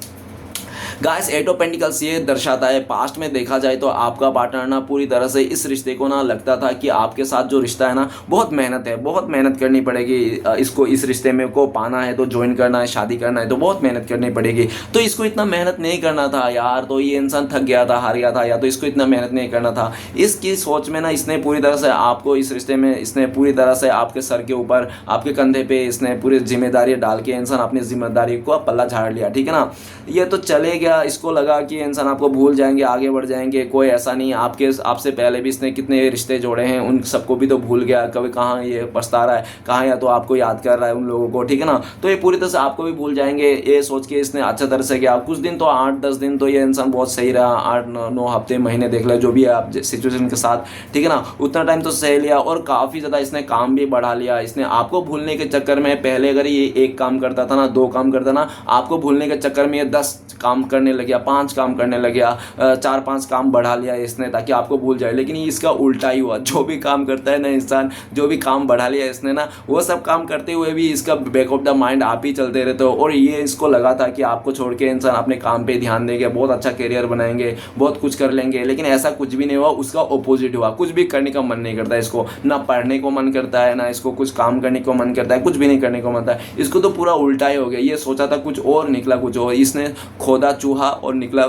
Guys 8 of pentacles ये दर्शाता है, पास्ट में देखा जाए तो आपका पार्टनर ना पूरी तरह से इस रिश्ते को ना लगता था कि आपके साथ जो रिश्ता है ना बहुत मेहनत है, बहुत मेहनत करनी पड़ेगी, इसको इस रिश्ते में को पाना है तो ज्वाइन करना है, शादी करना है तो बहुत मेहनत करनी पड़ेगी, तो इसको इतना मेहनत नहीं करना था यार, तो ये इंसान थक गया था, हार गया था, या तो इसको इतना मेहनत नहीं करना था। इसकी सोच में ना इसने पूरी तरह से आपको इस रिश्ते में, इसने पूरी तरह से आपके सर के ऊपर, आपके कंधे पे इसने पूरी जिम्मेदारी डाल के इंसान अपनी जिम्मेदारी को पल्ला झाड़ लिया, ठीक है ना। ये तो चले गया, इसको लगा कि इंसान आपको भूल जाएंगे, आगे बढ़ जाएंगे, कोई ऐसा नहीं, आपसे पहले भी इसने कितने रिश्ते जोड़े हैं, उन सबको भी तो भूल गया, कभी कहाँ ये पछता रहा है, कहाँ या तो आपको याद कर रहा है उन लोगों को, ठीक है ना। तो ये पूरी तरह से आपको भी भूल जाएंगे, ये सोच के इसने अच्छा तरह से किया। कुछ दिन तो 8-10 दिन तो ये इंसान बहुत सही रहा, 8-9 हफ्ते महीने देख ले जो भी है आप सिचुएशन के साथ, ठीक है ना, उतना टाइम तो सह लिया, और काफ़ी ज़्यादा इसने काम भी बढ़ा लिया। इसने आपको भूलने के चक्कर में, पहले अगर ये 1 काम करता था ना, 2 काम करता ना, आपको भूलने के चक्कर में ये 10 काम करने लग गया, 5 काम करने लग गया, 4-5 काम बढ़ा लिया इसने ताकि आपको भूल जाए। लेकिन इसका उल्टा ही हुआ, जो भी काम करता है ना इंसान, जो भी काम बढ़ा लिया इसने ना, वो सब काम करते हुए भी इसका बैक ऑफ द माइंड आप ही चलते रहते हो, और ये इसको लगा था कि आपको छोड़ के इंसान अपने काम पे ध्यान देंगे, बहुत अच्छा करियर बनाएंगे, बहुत कुछ कर लेंगे, लेकिन ऐसा कुछ भी नहीं हुआ, उसका अपोजिट हुआ। कुछ भी करने का मन नहीं करता इसको, ना पढ़ने को मन करता है, ना इसको कुछ काम करने को मन करता है, कुछ भी नहीं करने को मन करता है इसको, तो पूरा उल्टा ही हो गया। ये सोचा था कुछ और, निकला कुछ और, इसने खोदा चूहा और निकला,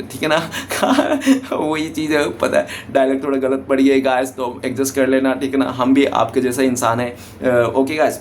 ठीक है ना। वही चीज़ है, पता है डायलॉग थोड़ा गलत पड़ गया गाइस, तो एडजस्ट कर लेना, ठीक है ना, हम भी आपके जैसा इंसान है। ओके गाइस,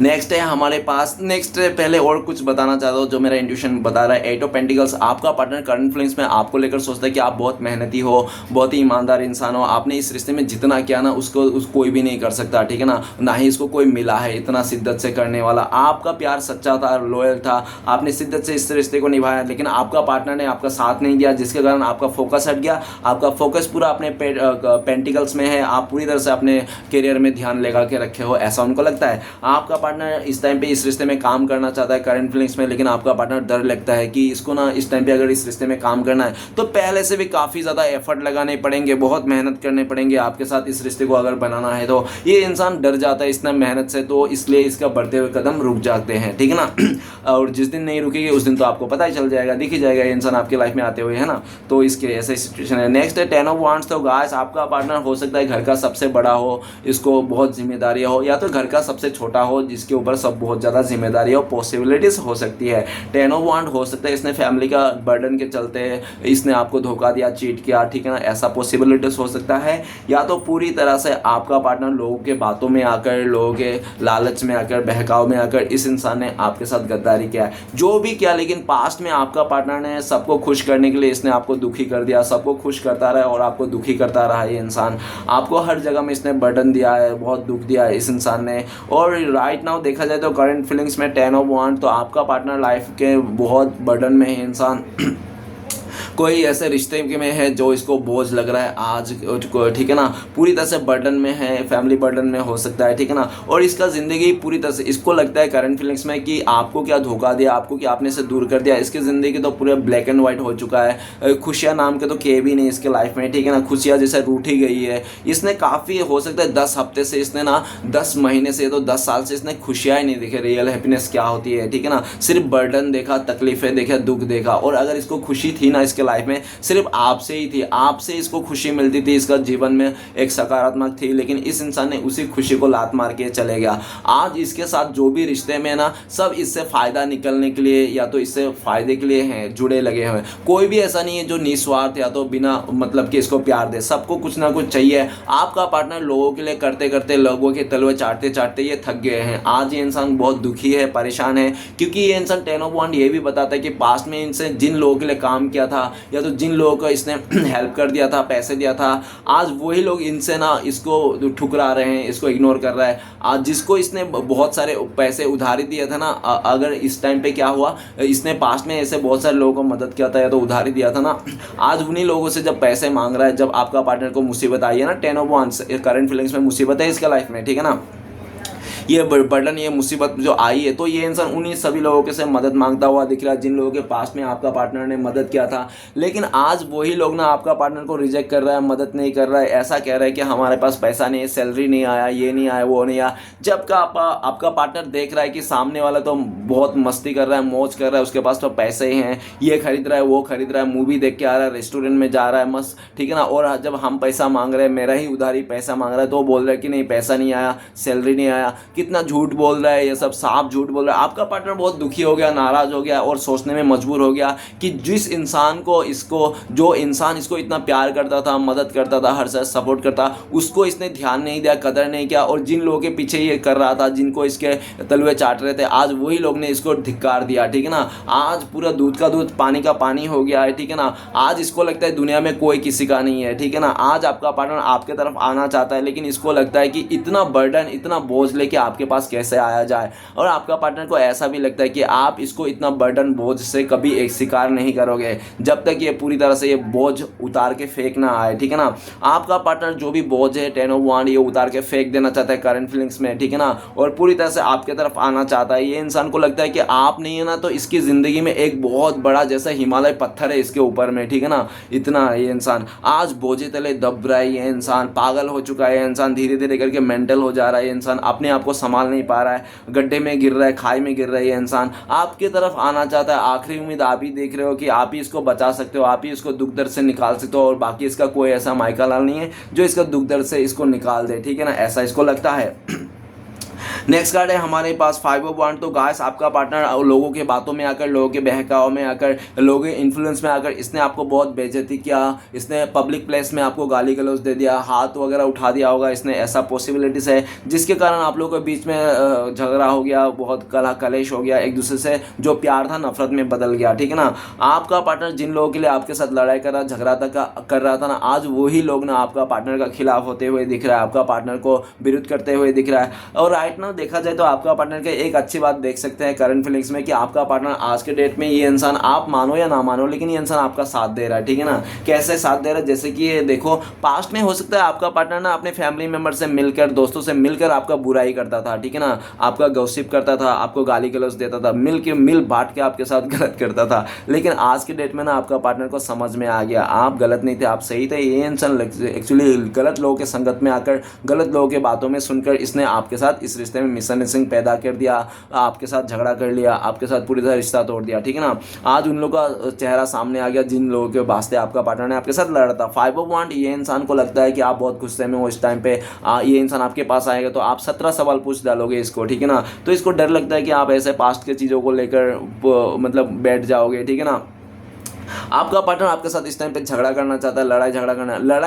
नेक्स्ट है हमारे पास, नेक्स्ट पहले और कुछ बताना चाहता हूँ जो मेरा इंट्यूशन बता रहा है। 8 ऑफ पेंटिकल्स, आपका पार्टनर करंट फीलिंग्स में आपको लेकर सोचता है कि आप बहुत मेहनती हो, बहुत ही ईमानदार इंसान हो, आपने इस रिश्ते में जितना किया ना उसको कोई भी नहीं कर सकता, ठीक है ना, ना ही इसको कोई मिला है इतना शिद्दत से करने वाला। आपका प्यार सच्चा था, लॉयल था, आपने शिद्दत से इस रिश्ते को निभाया, लेकिन आपका पार्टनर ने आपका साथ नहीं दिया, जिसके कारण आपका फोकस हट गया। आपका फोकस पूरा अपने पेंटिकल्स में है, आप पूरी तरह से अपने करियर में ध्यान लगा के रखे हो, ऐसा उनको लगता है। आपका पार्टनर इस टाइम पे इस रिश्ते में काम करना चाहता है करंट फीलिंग्स में, लेकिन आपका पार्टनर डर लगता है कि इसको ना इस टाइम पे अगर इस रिश्ते में काम करना है तो पहले से भी काफ़ी ज़्यादा एफर्ट लगाने पड़ेंगे, बहुत मेहनत करने पड़ेंगे आपके साथ इस रिश्ते को अगर बनाना है। तो ये इंसान डर जाता है इतना मेहनत से, तो इसलिए इसका बढ़ते हुए कदम रुक जाते हैं, ठीक है ना। और जिस दिन नहीं रुकेगी उस दिन तो आपको पता ही चल जाएगा, दिख ही जाएगा ये इंसान आपकी लाइफ में आते हुए, है ना। तो इसके ऐसे सिचुएशन है। नेक्स्ट है 10 ऑफ वांड्स। तो गाइस आपका पार्टनर हो सकता है घर का सबसे बड़ा हो, इसको बहुत जिम्मेदारी हो, या तो घर का सबसे छोटा हो जिसके ऊपर सब बहुत ज़्यादा जिम्मेदारी और पॉसिबिलिटीज़ हो सकती है। 10 ऑफ वांड हो सकता है इसने फैमिली का बर्डन के चलते इसने आपको धोखा दिया, चीट किया, ठीक है ना, ऐसा पॉसिबिलिटीज़ हो सकता है। या तो पूरी तरह से आपका पार्टनर लोगों के बातों में आकर, लोगों के लालच में आकर, बहकाव में आकर इस इंसान ने आपके साथ गद्दारी किया है, जो भी किया। लेकिन पास्ट में आपका पार्टनर ने सबको खुश करने के लिए इसने आपको दुखी कर दिया, सबको खुश करता रहा और आपको दुखी करता रहा। ये इंसान आपको हर जगह में इसने बर्डन दिया है, बहुत दुख दिया है इस इंसान ने। और राइट नाउ देखा जाए तो करंट फीलिंग्स में 10 ऑफ वांड, तो आपका पार्टनर लाइफ के बहुत बर्डन में है इंसान। कोई ऐसे रिश्ते में है जो इसको बोझ लग रहा है आज, ठीक है ना, पूरी तरह से बर्डन में है, फैमिली बर्डन में हो सकता है, ठीक है ना। और इसका ज़िंदगी पूरी तरह से इसको लगता है करंट फीलिंग्स में कि आपको क्या धोखा दिया, आपको क्या आपने से दूर कर दिया। इसकी ज़िंदगी तो पूरे ब्लैक एंड वाइट हो चुका है, खुशियाँ नाम के तो के भी नहीं इसके लाइफ में, ठीक है ना, खुशियाँ जैसे रूठ ही गई है। इसने काफ़ी हो सकता है 10 हफ्ते से इसने ना 10 महीने से तो 10 साल से इसने खुशियाँ ही नहीं देखी, रियल हैप्पीनेस क्या होती है, ठीक है ना। सिर्फ बर्डन देखा, तकलीफ़ें देखा, दुख देखा। और अगर इसको खुशी थी ना इसके लाइफ में सिर्फ आपसे ही थी, आपसे इसको खुशी मिलती थी, इसका जीवन में एक सकारात्मक थी। लेकिन इस इंसान ने उसी खुशी को लात मार के चले गया। आज इसके साथ जो भी रिश्ते में ना सब इससे फ़ायदा निकलने के लिए या तो इससे फ़ायदे के लिए हैं, जुड़े लगे हुए। कोई भी ऐसा नहीं है जो निस्वार्थ या तो बिना मतलब कि इसको प्यार दे, सबको कुछ ना कुछ चाहिए। आपका पार्टनर लोगों के लिए करते करते, लोगों के तलवे चाटते चाटते ये थक गए हैं। आज ये इंसान बहुत दुखी है, परेशान है, क्योंकि ये इंसान 10 ऑफ वांड ये भी बताता है कि पास्ट में इनसे जिन लोगों के लिए काम किया था या तो जिन लोगों को इसने हेल्प कर दिया था, पैसे दिया था, आज वही लोग इनसे ना इसको ठुकरा रहे हैं, इसको इग्नोर कर रहा है। आज जिसको इसने बहुत सारे पैसे उधारी दिए थे ना, अगर इस टाइम पे क्या हुआ, इसने पास्ट में ऐसे बहुत सारे लोगों को मदद किया था या तो उधारी दिया था ना, आज उन्हीं लोगों से जब पैसे मांग रहा है, जब आपका पार्टनर को मुसीबत आई है ना, 10 ऑफ वांड्स करंट फीलिंग्स में मुसीबत है इसके लाइफ में, ठीक है ना, ये बर्डन, ये मुसीबत जो आई है, तो ये इंसान उन्हीं सभी लोगों के से मदद मांगता हुआ दिख रहा है जिन लोगों के पास में आपका पार्टनर ने मदद किया था। लेकिन आज वही लोग ना आपका पार्टनर को रिजेक्ट कर रहा है, मदद नहीं कर रहा है, ऐसा कह रहा है कि हमारे पास पैसा नहीं है, सैलरी नहीं आया, ये नहीं आया, वो नहीं आया। जब का आपका पार्टनर देख रहा है कि सामने वाला तो बहुत मस्ती कर रहा है, मौज कर रहा है, उसके पास तो पैसे ही हैं, ये खरीद रहा है, वो खरीद रहा है, मूवी देख के आ रहा है, रेस्टोरेंट में जा रहा है मस्त, ठीक है ना। और जब हम पैसा मांग रहे हैं, मेरा ही उधारी पैसा मांग रहा है, तो बोल रहा है कि नहीं पैसा नहीं आया, सैलरी नहीं आया। कितना झूठ बोल रहा है, ये सब साफ झूठ बोल रहा है। आपका पार्टनर बहुत दुखी हो गया, नाराज हो गया और सोचने में मजबूर हो गया कि जिस इंसान को जो इंसान इसको इतना प्यार करता था, मदद करता था, हर साथ सपोर्ट करता, उसको इसने ध्यान नहीं दिया, कदर नहीं किया। और जिन लोगों के पीछे ये कर रहा था, जिनको इसके तलवे चाट रहे थे, आज वही लोग ने इसको धिक्कार दिया, ठीक है ना। आज पूरा दूध का दूध, पानी का पानी हो गया है, ठीक है ना। आज इसको लगता है दुनिया में कोई किसी का नहीं है, ठीक है ना। आज आपका पार्टनर आपके तरफ आना चाहता है, लेकिन इसको लगता है कि इतना बर्डन, इतना बोझ लेके आपके पास कैसे आया जाए। और आपका पार्टनर को ऐसा भी लगता है कि आप इसको इतना बर्डन, बोझ से कभी एक शिकार नहीं करोगे जब तक ये पूरी तरह से ये बोझ उतार के फेंक ना आए, ठीक है ना। आपका पार्टनर जो भी बोझ है 10 ऑफ वांड ये उतार के फेंक देना चाहता है करंट फीलिंग्स में, ठीक है ना। और पूरी तरह से आपके तरफ आना चाहता है। ये इंसान को लगता है कि आप नहीं है ना तो इसकी ज़िंदगी में एक बहुत बड़ा जैसा हिमालय पत्थर है इसके ऊपर में, ठीक है ना। इतना ये इंसान आज बोझे तले दब रहा है, ये इंसान पागल हो चुका है, ये इंसान धीरे धीरे करके मेंटल हो जा रहा है, ये इंसान अपने आप को संभाल नहीं पा रहा है, गड्ढे में गिर रहा है, खाई में गिर रहा है। ये इंसान आपकी तरफ आना चाहता है। आखिरी उम्मीद आप ही देख रहे हो कि आप ही इसको बचा सकते हो, आप ही इसको दुख दर्द से निकाल सकते हो, और बाकी इसका कोई ऐसा माइका लाल नहीं है जो इसका दुख दर्द से इसको निकाल दे, ठीक है ना, ऐसा इसको लगता है। नेक्स्ट कार्ड है हमारे पास 5 ऑफ वांड। तो गाइस आपका पार्टनर लोगों के बातों में आकर, लोगों के बहकाव में आकर, लोगों के इन्फ्लुएंस में आकर इसने आपको बहुत बेइज्जती किया, इसने पब्लिक प्लेस में आपको गाली गलौज दे दिया, हाथ वगैरह उठा दिया होगा इसने, ऐसा पॉसिबिलिटीज़ है, जिसके कारण आप लोगों के बीच में झगड़ा हो गया, बहुत कलेश हो गया, एक दूसरे से जो प्यार था नफरत में बदल गया, ठीक है ना। आपका पार्टनर जिन लोगों के लिए आपके साथ लड़ाई कर रहा, झगड़ा कर रहा था ना, आज वही लोग ना आपका पार्टनर का खिलाफ होते हुए दिख रहा है, आपका पार्टनर को विरुद्ध करते हुए दिख रहा है। और राइट नाउ देखा जाए तो आपका पार्टनर के एक अच्छी बात देख सकते हैं करंट फीलिंग्स में कि आपका पार्टनर आज के डेट में, ये इंसान आप मानो या ना मानो, लेकिन ये इंसान आपका साथ दे रहा है, ठीक है ना। कैसे साथ दे रहा है, जैसे कि ये देखो, पास्ट में हो सकता है आपका पार्टनर ना अपने फैमिली मेंबर से मिलकर, दोस्तों से मिलकर आपका बुराई करता था, ठीक है ना, आपका गॉसिप करता था, आपको गाली गलौज देता था, मिल बांट के आपके साथ गलत करता था। लेकिन आज के डेट में ना आपका पार्टनर को समझ में आ गया आप गलत नहीं थे, आप सही थे। ये इंसान एक्चुअली गलत लोगों के संगत में आकर, गलत लोगों के बातों में सुनकर इसने आपके साथ इस रिश्ते में में मिसअंडरस्टैंडिंग पैदा कर दिया, आपके साथ झगड़ा कर लिया, आपके साथ पूरी तरह रिश्ता तोड़ दिया, ठीक है ना। आज उन लोगों का चेहरा सामने आ गया जिन लोगों के वास्ते आपका पार्टनर ने आपके साथ लड़ा था। 5 ऑफ वांड, ये इंसान को लगता है कि आप बहुत गुस्से में हो इस टाइम पे, ये इंसान आपके पास आएगा तो आप 17 सवाल पूछ डालोगे इसको, ठीक है ना। तो इसको डर लगता है कि आप ऐसे पास्ट के चीज़ों को लेकर मतलब बैठ जाओगे, ठीक है ना। आपका पार्टनर आपके साथ इस टाइम पे झगड़ा करना चाहता है, लड़ाई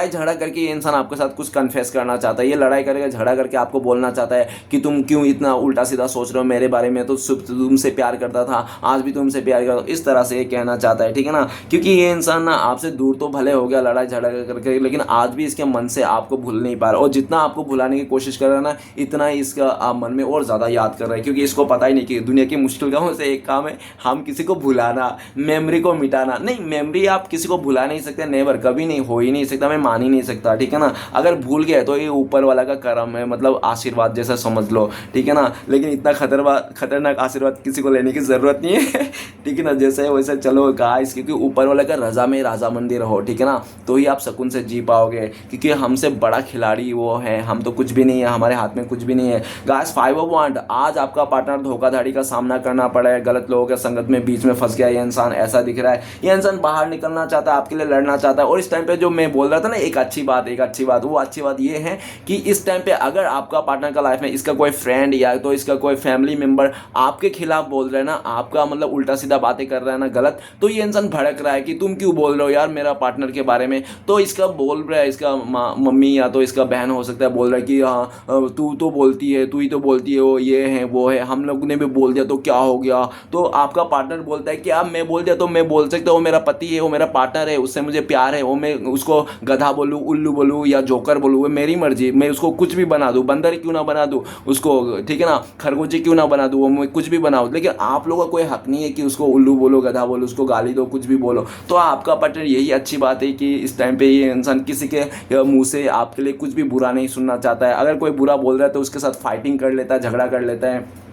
झगड़ा करके ये इंसान आपके साथ कुछ कन्फेस करना चाहता है। ये लड़ाई करके झगड़ा करके आपको बोलना चाहता है कि तुम क्यों इतना उल्टा सीधा सोच रहे हो मेरे बारे में, तो तुमसे प्यार करता था, आज भी तुमसे प्यार करता हूं, इस तरह से ये कहना चाहता है, ठीक है ना। क्योंकि ये इंसान ना आपसे दूर तो भले हो गया लड़ाई झगड़ा करके, लेकिन आज भी इसके मन से आपको भूल नहीं पा रहा, और जितना आपको भुलाने की कोशिश कर रहा है ना, इतना ही इसका आप मन में और ज़्यादा याद कर रहे हैं। क्योंकि इसको पता ही नहीं कि दुनिया की मुश्किल कामों से एक काम है हम किसी को भुलाना, मेमोरी को मिटाना। नहीं, मेमोरी आप किसी को भुला नहीं सकते, नेवर, कभी नहीं, हो ही नहीं सकता, मैं मान ही नहीं सकता, ठीक है ना। अगर भूल गए तो ये ऊपर वाला का करम है, मतलब आशीर्वाद जैसा समझ लो, ठीक है ना। लेकिन इतना खतरनाक आशीर्वाद किसी को लेने की ज़रूरत नहीं है, ठीक है ना। जैसे है वैसे चलो गाइस, क्योंकि ऊपर वाला का रजा में राजामंदी रहो, ठीक है ना, तो ही आप सुकून से जी पाओगे। क्योंकि हमसे बड़ा खिलाड़ी वो है, हम तो कुछ भी नहीं है, हमारे हाथ में कुछ भी नहीं है गाइस। 5 ऑफ वांड, आज आपका पार्टनर धोखाधड़ी का सामना करना पड़ा है, गलत लोगों के संगत में बीच में फंस गया ये इंसान, ऐसा दिख रहा है। ये इंसान बाहर निकलना चाहता है, आपके लिए लड़ना चाहता है। और इस टाइम पे जो मैं बोल रहा था ना, एक अच्छी बात, वो अच्छी बात ये है कि इस टाइम पे अगर आपका पार्टनर का लाइफ में इसका कोई फ्रेंड या तो इसका कोई फैमिली मेंबर आपके खिलाफ बोल रहा है ना, आपका मतलब उल्टा सीधा बातें कर रहा है ना, गलत, तो ये इंसान भड़क रहा है कि तुम क्यों बोल रहे हो यार मेरा पार्टनर के बारे में। तो इसका बोल रहा है, इसका मम्मी या तो इसका बहन हो सकता है, बोल रहा है कि हाँ तू तो बोलती है, तू ही तो बोलती है, वो ये है वो है, हम लोग ने भी बोल दिया तो क्या हो गया। तो आपका पार्टनर बोलता है कि अब मैं बोल दिया तो मैं बोल सकता हूँ, वो मेरा पति है, वो मेरा पार्टनर है, उससे मुझे प्यार है, वो मैं उसको गधा बोलूँ, उल्लू बोलूँ या जोकर बोलूँ, वो मेरी मर्जी, मैं उसको कुछ भी बना दूँ, बंदर क्यों ना बना दूँ उसको, ठीक है ना, खरगोशी क्यों ना बना दूँ, वो मैं कुछ भी बनाऊँ। लेकिन आप लोगों का कोई हक नहीं है कि उसको उल्लू बोलो, गधा बोलो, उसको गाली दो, कुछ भी बोलो। तो आपका पार्टनर, यही अच्छी बात है कि इस टाइम पे ये इंसान किसी के मुंह से आपके लिए कुछ भी बुरा नहीं सुनना चाहता है। अगर कोई बुरा बोल रहा है तो उसके साथ फाइटिंग कर लेता है, झगड़ा कर लेता है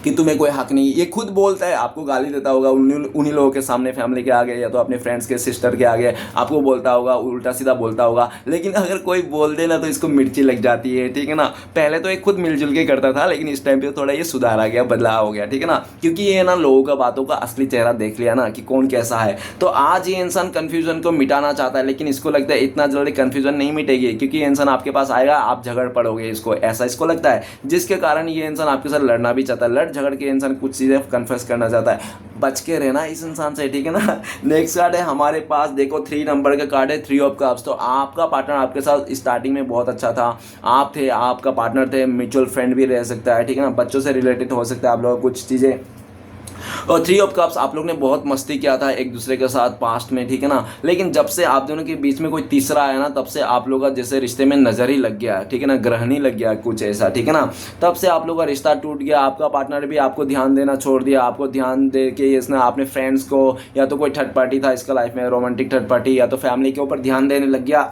कि तुम्हें कोई हक नहीं। ये खुद बोलता है, आपको गाली देता होगा उन्हीं लोगों के सामने, फैमिली के आगे या तो अपने फ्रेंड्स के, सिस्टर के आगे आपको बोलता होगा, उल्टा सीधा बोलता होगा। लेकिन अगर कोई बोल दे ना तो इसको मिर्ची लग जाती है, ठीक है ना। पहले तो ये खुद मिलजुल के करता था, लेकिन इस टाइम पे थोड़ा ये सुधार आ गया, बदलाव हो गया, ठीक है ना। क्योंकि ये ना लोगों का बातों का असली चेहरा देख लिया ना कि कौन कैसा है। तो आज ये इंसान कन्फ्यूजन को मिटाना चाहता है, लेकिन इसको लगता है इतना जल्दी कन्फ्यूजन नहीं मिटेगी, क्योंकि ये इंसान आपके पास आएगा, आप झगड़ पड़ोगे इसको, ऐसा इसको लगता है, जिसके कारण ये इंसान आपके साथ लड़ना भी चाहता है। लड़ झगड़ के इंसान कुछ चीज़ें कन्फेस करना चाहता है। बच के रहना इस इंसान से, ठीक है ना। नेक्स्ट कार्ड है हमारे पास, देखो 3 नंबर का कार्ड है, 3 ऑफ कप्स। तो आपका पार्टनर आपके साथ स्टार्टिंग में बहुत अच्छा था, आप थे, आपका पार्टनर थे, म्यूचुअल फ्रेंड भी रह सकता है, ठीक है ना, बच्चों से रिलेटेड हो सकता है आप लोगों को कुछ चीज़ें। और 3 ऑफ कप्स, आप लोग ने बहुत मस्ती किया था एक दूसरे के साथ पास्ट में, ठीक है ना। लेकिन जब से आप दोनों के बीच में कोई तीसरा आया ना, तब से आप लोग का जैसे रिश्ते में नजर ही लग गया, ठीक है ना, ग्रहण ही लग गया कुछ ऐसा, ठीक है ना। तब से आप लोग का रिश्ता टूट गया, आपका पार्टनर भी आपको ध्यान देना छोड़ दिया, आपको ध्यान दे के इसने अपने फ्रेंड्स को या तो कोई थर्ड पार्टी था इसका लाइफ में, रोमांटिक थर्ड पार्टी, या तो फैमिली के ऊपर ध्यान देने लग गया।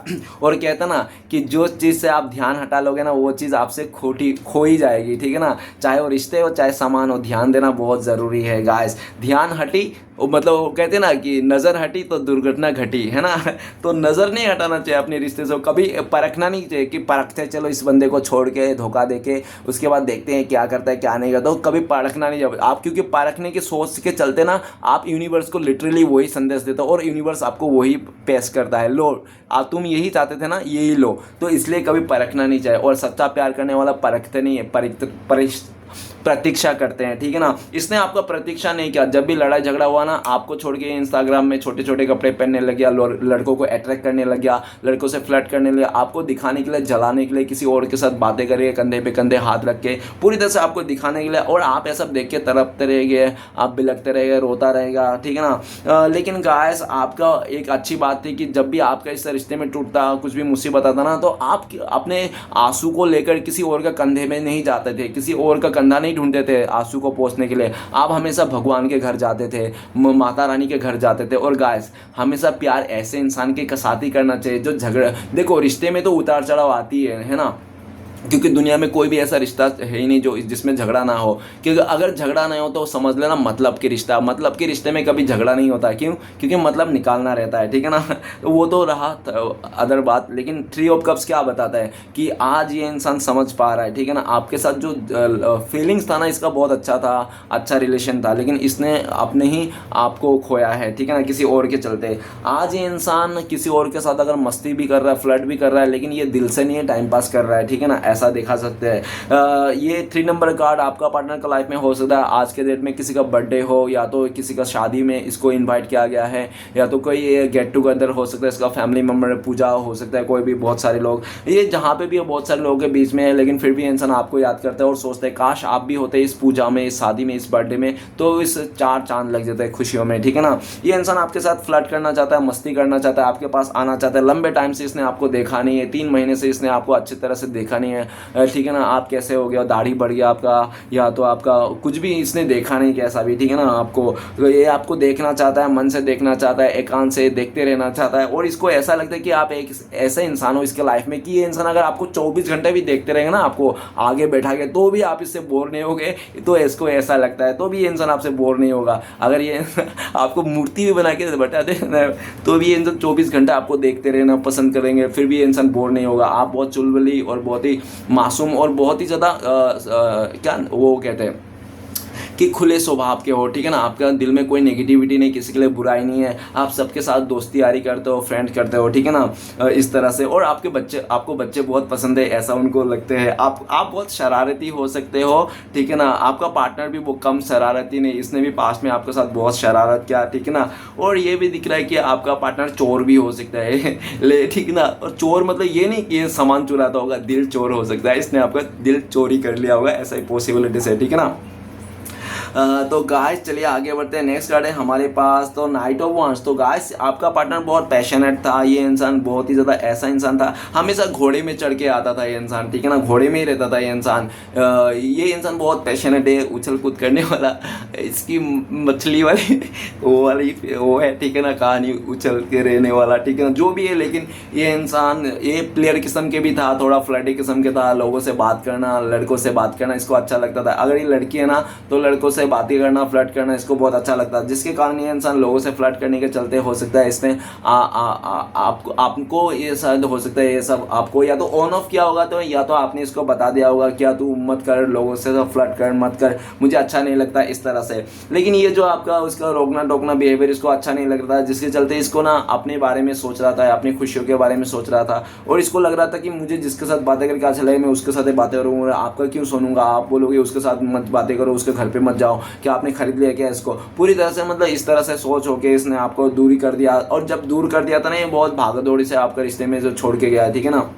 और कहता ना कि जो चीज़ से आप ध्यान हटा लोगे ना, वो चीज़ आपसे खो ही जाएगी, ठीक है ना। चाहे वो रिश्ते हो चाहे सामान हो, ध्यान देना बहुत ज़रूरी है गाइस। ध्यान हटी, मतलब वो कहते हैं ना कि नज़र हटी तो दुर्घटना घटी, है ना। तो नज़र नहीं हटाना चाहिए अपने रिश्ते से, कभी परखना नहीं चाहिए कि परखते चलो इस बंदे को छोड़ के, धोखा दे के, उसके बाद देखते हैं क्या करता है क्या नहीं करता। तो कभी परखना नहीं चाहिए आप, क्योंकि परखने की सोच के चलते ना आप यूनिवर्स को लिटरली वही संदेश देते हो, और यूनिवर्स आपको वही पेश करता है, लो आप तुम यही चाहते थे ना, यही लो। तो इसलिए कभी परखना नहीं चाहिए। और सच्चा प्यार करने वाला परखते नहीं है, प्रतीक्षा करते हैं, ठीक है ना। इसने आपका प्रतीक्षा नहीं किया, जब भी लड़ाई झगड़ा हुआ ना, आपको छोड़ के इंस्टाग्राम में छोटे छोटे कपड़े पहनने लग गया, लड़कों को अट्रैक्ट करने लग गया, लड़कों से फ्लर्ट करने लग गया, आपको दिखाने के लिए, जलाने के लिए, किसी और के साथ बातें करिए, कंधे पे कंधे हाथ रख के, पूरी तरह से आपको दिखाने के लिए। और आप ऐसा देख के तड़पते रहेंगे, आप बिलखते रहेंगे, रोता रहेगा, ठीक है ना। लेकिन गाइस, आपका एक अच्छी बात थी कि जब भी आपका इस रिश्ते में टूटता, कुछ भी मुसीबत आता ना, तो आप अपने आंसू को लेकर किसी और का कंधे में नहीं जाते थे, किसी और का कंधा नहीं ढूंढते थे आंसू को पोंछने के लिए। आप हमेशा भगवान के घर जाते थे, माता रानी के घर जाते थे। और गाइस, हमेशा प्यार ऐसे इंसान के साथ ही करना चाहिए जो झगड़ा, देखो रिश्ते में तो उतार चढ़ाव आती है ना, क्योंकि दुनिया में कोई भी ऐसा रिश्ता है ही नहीं जो जिसमें झगड़ा ना हो। क्योंकि अगर झगड़ा नहीं हो तो समझ लेना मतलब की रिश्ता, मतलब के रिश्ते में कभी झगड़ा नहीं होता है। क्यों? क्योंकि मतलब निकालना रहता है, ठीक है ना। तो वो तो रहा अदर बात, लेकिन थ्री ऑफ कप्स क्या बताता है कि आज ये इंसान समझ पा रहा है, ठीक है ना। आपके साथ जो फीलिंग्स था ना, इसका बहुत अच्छा था, अच्छा रिलेशन था, लेकिन इसने अपने ही आपको खोया है, ठीक है ना, किसी और के चलते। आज ये इंसान किसी और के साथ अगर मस्ती भी कर रहा है, फ्लर्ट भी कर रहा है, लेकिन ये दिल से नहीं है, टाइम पास कर रहा है, ठीक है ना, ऐसा देखा सकते हैं। ये 3 नंबर कार्ड आपका पार्टनर का लाइफ में हो सकता है आज के डेट में किसी का बर्थडे हो, या तो किसी का शादी में इसको इनवाइट किया गया है, या तो कोई गेट टुगेदर हो सकता है, इसका फैमिली मेम्बर पूजा हो सकता है, कोई भी बहुत सारे लोग, ये जहाँ पे भी बहुत सारे लोगों के बीच में है, लेकिन फिर भी इंसान आपको याद करता है और सोचता है काश आप भी होते इस पूजा में, इस शादी में, इस बर्थडे में, तो इस 4 चांद लग जाते हैं खुशियों में, ठीक है ना। ये इंसान आपके साथ फ्लर्ट करना चाहता है, मस्ती करना चाहता है, आपके पास आना चाहता है। लंबे टाइम से इसने आपको देखा नहीं है, 3 महीने से इसने आपको अच्छी तरह से देखा नहीं है, ठीक है ना। आप कैसे हो गया, दाढ़ी बढ़ गया आपका, या तो आपका कुछ भी इसने देखा नहीं कैसा भी, ठीक है ना। आपको तो ये आपको देखना चाहता है, मन से देखना चाहता है, एकांत से देखते रहना चाहता है, और इसको ऐसा लगता है कि आप एक ऐसे इंसान हो इसके लाइफ में कि ये इंसान अगर आपको 24 घंटे भी देखते रहेंगे ना, आपको आगे बैठा के, तो भी आप इससे बोर नहीं होगे। तो इसको ऐसा लगता है, तो भी ये इंसान आपसे बोर नहीं होगा। अगर ये आपको मूर्ति भी बना के बैठा दे तो भी ये इंसान 24 घंटे आपको देखते रहना पसंद करेंगे, फिर भी ये इंसान बोर नहीं होगा। आप बहुत चुलबुली और बहुत ही मासूम और बहुत ही ज़्यादा क्या वो कहते हैं कि खुले स्वभाव के हो, ठीक है ना। आपका दिल में कोई नेगेटिविटी नहीं, किसी के लिए बुराई नहीं है, आप सबके साथ दोस्ती यारी करते हो, फ्रेंड करते हो, ठीक है ना, इस तरह से। और आपको बच्चे बहुत पसंद है, ऐसा उनको लगते हैं। आप बहुत शरारती हो सकते हो, ठीक है ना। आपका पार्टनर भी वो कम शरारती नहीं, इसने भी पास्ट में आपके साथ बहुत शरारत किया, ठीक है ना। और ये भी दिख रहा है कि आपका पार्टनर चोर भी हो सकता है ठीक है ना। और चोर मतलब ये नहीं कि ये सामान चुराता होगा, दिल चोर हो सकता है, इसने आपका दिल चोरी कर लिया होगा, ऐसा ही पॉसिबिलिटीज है, ठीक है ना। तो गाइस चलिए आगे बढ़ते हैं। नेक्स्ट कार्ड है हमारे पास तो नाइट ऑफ वांड्स। तो गाइस आपका पार्टनर बहुत पैशनेट था, ये इंसान बहुत ही ज़्यादा ऐसा इंसान था, हमेशा घोड़े में चढ़ के आता था ये इंसान, ठीक है ना, घोड़े में ही रहता था ये इंसान। ये इंसान बहुत पैशनेट है, उछल कूद करने वाला, इसकी मछली वाली वो है, ठीक है ना, कहानी उछल के रहने वाला, ठीक है ना, जो भी है। लेकिन ये इंसान ये प्लेयर किस्म के भी था, थोड़ा फ्लर्टी किस्म के था, लोगों से बात करना, लड़कों से बात करना इसको अच्छा लगता था। अगर ये लड़की है ना तो लड़कों से बातें करना, फ्लर्ट करना इसको बहुत अच्छा लगता है, जिसके कारण ये इंसान लोगों से फ्लर्ट करने के चलते हो सकता है इसने आपको ये शायद हो सकता है ये सब आपको या तो ऑन ऑफ किया होगा, तो या तो आपने इसको बता दिया होगा क्या तू मत कर, लोगों से तो फ्लर्ट कर मत कर, मुझे अच्छा नहीं लगता इस तरह से। लेकिन ये जो आपका उसका रोकना टोकना बिहेवियर इसको अच्छा नहीं लग रहा था, जिसके चलते इसको ना अपने बारे में सोच रहा था, अपनी खुशियों के बारे में सोच रहा था, और इसको लग रहा था कि मुझे जिसके साथ बातें करके अच्छा लगे मैं उसके साथ ही बातें करूँगा, आपका क्यों सुनूंगा, आप बोलोगे उसके साथ मत बातें करो, उसके घर पे मत जाओ, क्या आपने खरीद लिया क्या इसको, पूरी तरह से मतलब इस तरह से सोच होके इसने आपको दूरी कर दिया। और जब दूर कर दिया था ना, ये बहुत भागदौड़ी से आपका रिश्ते में जो छोड़ के गया, ठीक है ना,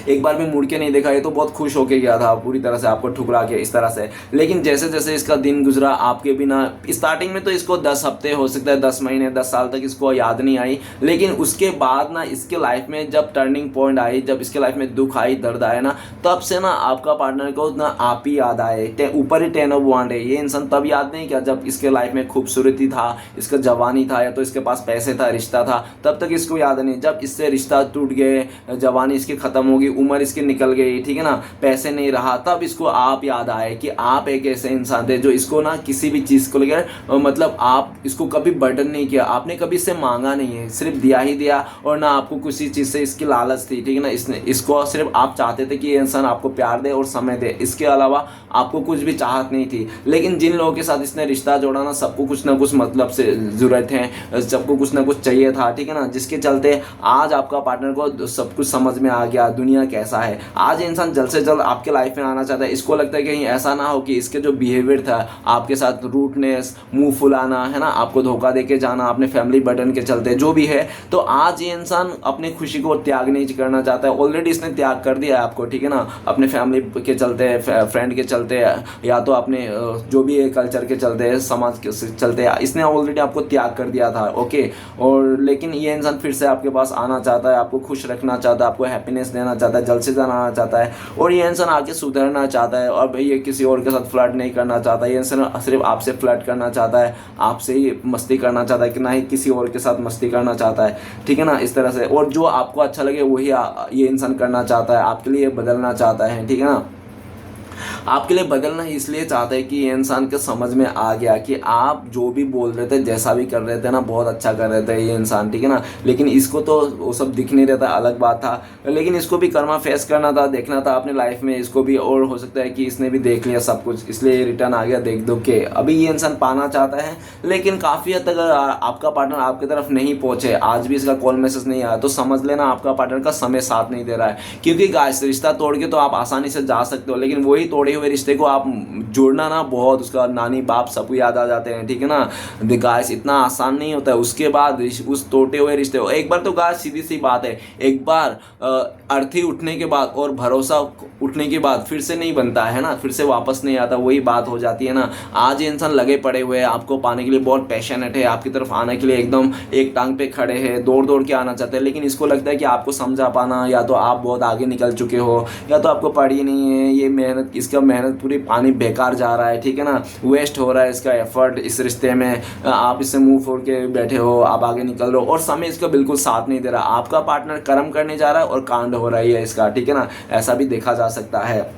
एक बार भी मुड़ के नहीं देखा, ये तो बहुत खुश होके गया था पूरी तरह से आपको ठुकरा के इस तरह से। लेकिन जैसे जैसे इसका दिन गुजरा आपके बिना, स्टार्टिंग में तो इसको 10 हफ्ते हो सकता है, 10 महीने, 10 साल तक इसको याद नहीं आई, लेकिन उसके बाद ना इसके लाइफ में जब टर्निंग पॉइंट आई, जब इसके लाइफ में दुख आई, दर्द आया ना, तब से ना आपका पार्टनर को ना आप ही याद आए। ऊपर ही 10 ऑफ वांड है, ये इंसान तब याद नहीं किया जब इसके लाइफ में खूबसूरती था, इसका जवानी था, या तो इसके पास पैसे था, रिश्ता था, तब तक इसको याद नहीं। जब इससे रिश्ता टूट गए, जवानी इसकी खत्म होगी, उम्र इसकी निकल गई, ठीक है ना, पैसे नहीं रहा, तब इसको आप याद आए कि आप एक ऐसे इंसान थे जो इसको ना किसी भी चीज़ को लेकर मतलब आप इसको कभी बर्डन नहीं किया, आपने कभी इससे मांगा नहीं है, सिर्फ दिया ही दिया, और ना आपको किसी चीज़ से इसकी लालच थी, ठीक है ना। इसको सिर्फ आप चाहते थे कि ये इंसान आपको प्यार दे और समय दे, इसके अलावा आपको कुछ भी चाहत नहीं थी। लेकिन जिन लोगों के साथ इसने रिश्ता जोड़ा ना, सबको कुछ ना कुछ मतलब से ज़रूरत है, सबको कुछ ना कुछ चाहिए था, ठीक है ना, जिसके चलते आज आपका पार्टनर को सब कुछ समझ में आ गया दुनिया कैसा है। आज इंसान जल्द से जल्द आपके लाइफ में आना चाहता है, इसको लगता है कहीं ऐसा ना हो कि इसके जो बिहेवियर था आपके साथ, रूटनेस, मुंह फुलाना, है ना, आपको धोखा देके जाना, अपने फैमिली बर्डन के चलते जो भी है, तो आज ये इंसान अपनी खुशी को त्याग नहीं करना चाहता है। ऑलरेडी इसने त्याग कर दिया है आपको, ठीक है ना, अपने फैमिली के चलते, फ्रेंड के चलते, या तो अपने जो भी है कल्चर के चलते, समाज के चलते, इसने ऑलरेडी आपको त्याग कर दिया था, ओके। और लेकिन ये इंसान फिर से आपके पास आना चाहता है, आपको खुश रखना चाहता है, आपको हैप्पीनेस देना चाहता चाहता है, जल्द से जल्द आना चाहता है, और ये इंसान आके सुधरना चाहता है, और भाई ये किसी और के साथ फ्लर्ट नहीं करना चाहता, ये इंसान सिर्फ आपसे फ्लर्ट करना चाहता है, आपसे ही मस्ती करना चाहता है, कि ना ही किसी और के साथ मस्ती करना चाहता है, ठीक है ना, इस तरह से। और जो आपको अच्छा लगे वही ये इंसान करना चाहता है, आपके लिए बदलना चाहता है, ठीक है ना। आपके लिए बदलना इसलिए चाहते हैं कि ये इंसान के समझ में आ गया कि आप जो भी बोल रहे थे, जैसा भी कर रहे थे ना, बहुत अच्छा कर रहे थे ये इंसान, ठीक है ना। लेकिन इसको तो वो सब दिख नहीं रहता, अलग बात था, लेकिन इसको भी कर्मा फेस करना था, देखना था अपने लाइफ में इसको भी, और हो सकता है कि इसने भी देख लिया सब कुछ, इसलिए रिटर्न आ गया देख दो के। अभी ये इंसान पाना चाहता है, लेकिन काफ़ी हद तक अगर आपका पार्टनर आपकी तरफ नहीं पहुंचे, आज भी इसका कॉल मैसेज नहीं आया, तो समझ लेना आपका पार्टनर का समय साथ नहीं दे रहा है। क्योंकि गाइस, रिश्ता तोड़ के तो आप आसानी से जा सकते हो, लेकिन वही तोड़े हुए रिश्ते को आप जोड़ना ना, बहुत उसका नानी बाप सबको याद आ जाते हैं, ठीक है ना। गाइस, इतना आसान नहीं होता है। उसके बाद उस टूटे हुए रिश्ते को, एक बार तो गाइस सीधी सी बात है, एक बार अर्थी उठने के बाद और भरोसा उठने के बाद फिर से नहीं बनता है ना, फिर से वापस नहीं आता, वही बात हो जाती है ना। आज ये इंसान लगे पड़े हुए हैं, आपको पाने के लिए बहुत पैशनेट है, आपकी तरफ आने के लिए एकदम एक टांग पे खड़े हैं, दौड़ दौड़ के आना चाहते हैं, लेकिन इसको लगता है कि आपको समझा पाना, या तो आप बहुत आगे निकल चुके हो, या तो आपको पड़ी नहीं है, ये मेहनत, इसका मेहनत पूरी पानी बेकार जा रहा है, ठीक है ना, वेस्ट हो रहा है इसका एफर्ट इस रिश्ते में, आप इससे मुंह फोड़ के बैठे हो, आप आगे निकल रहे हो, और समय इसका बिल्कुल साथ नहीं दे रहा। आपका पार्टनर कर्म करने जा रहा है और कांड हो रही है इसका, ठीक है ना, ऐसा भी देखा जा सकता है।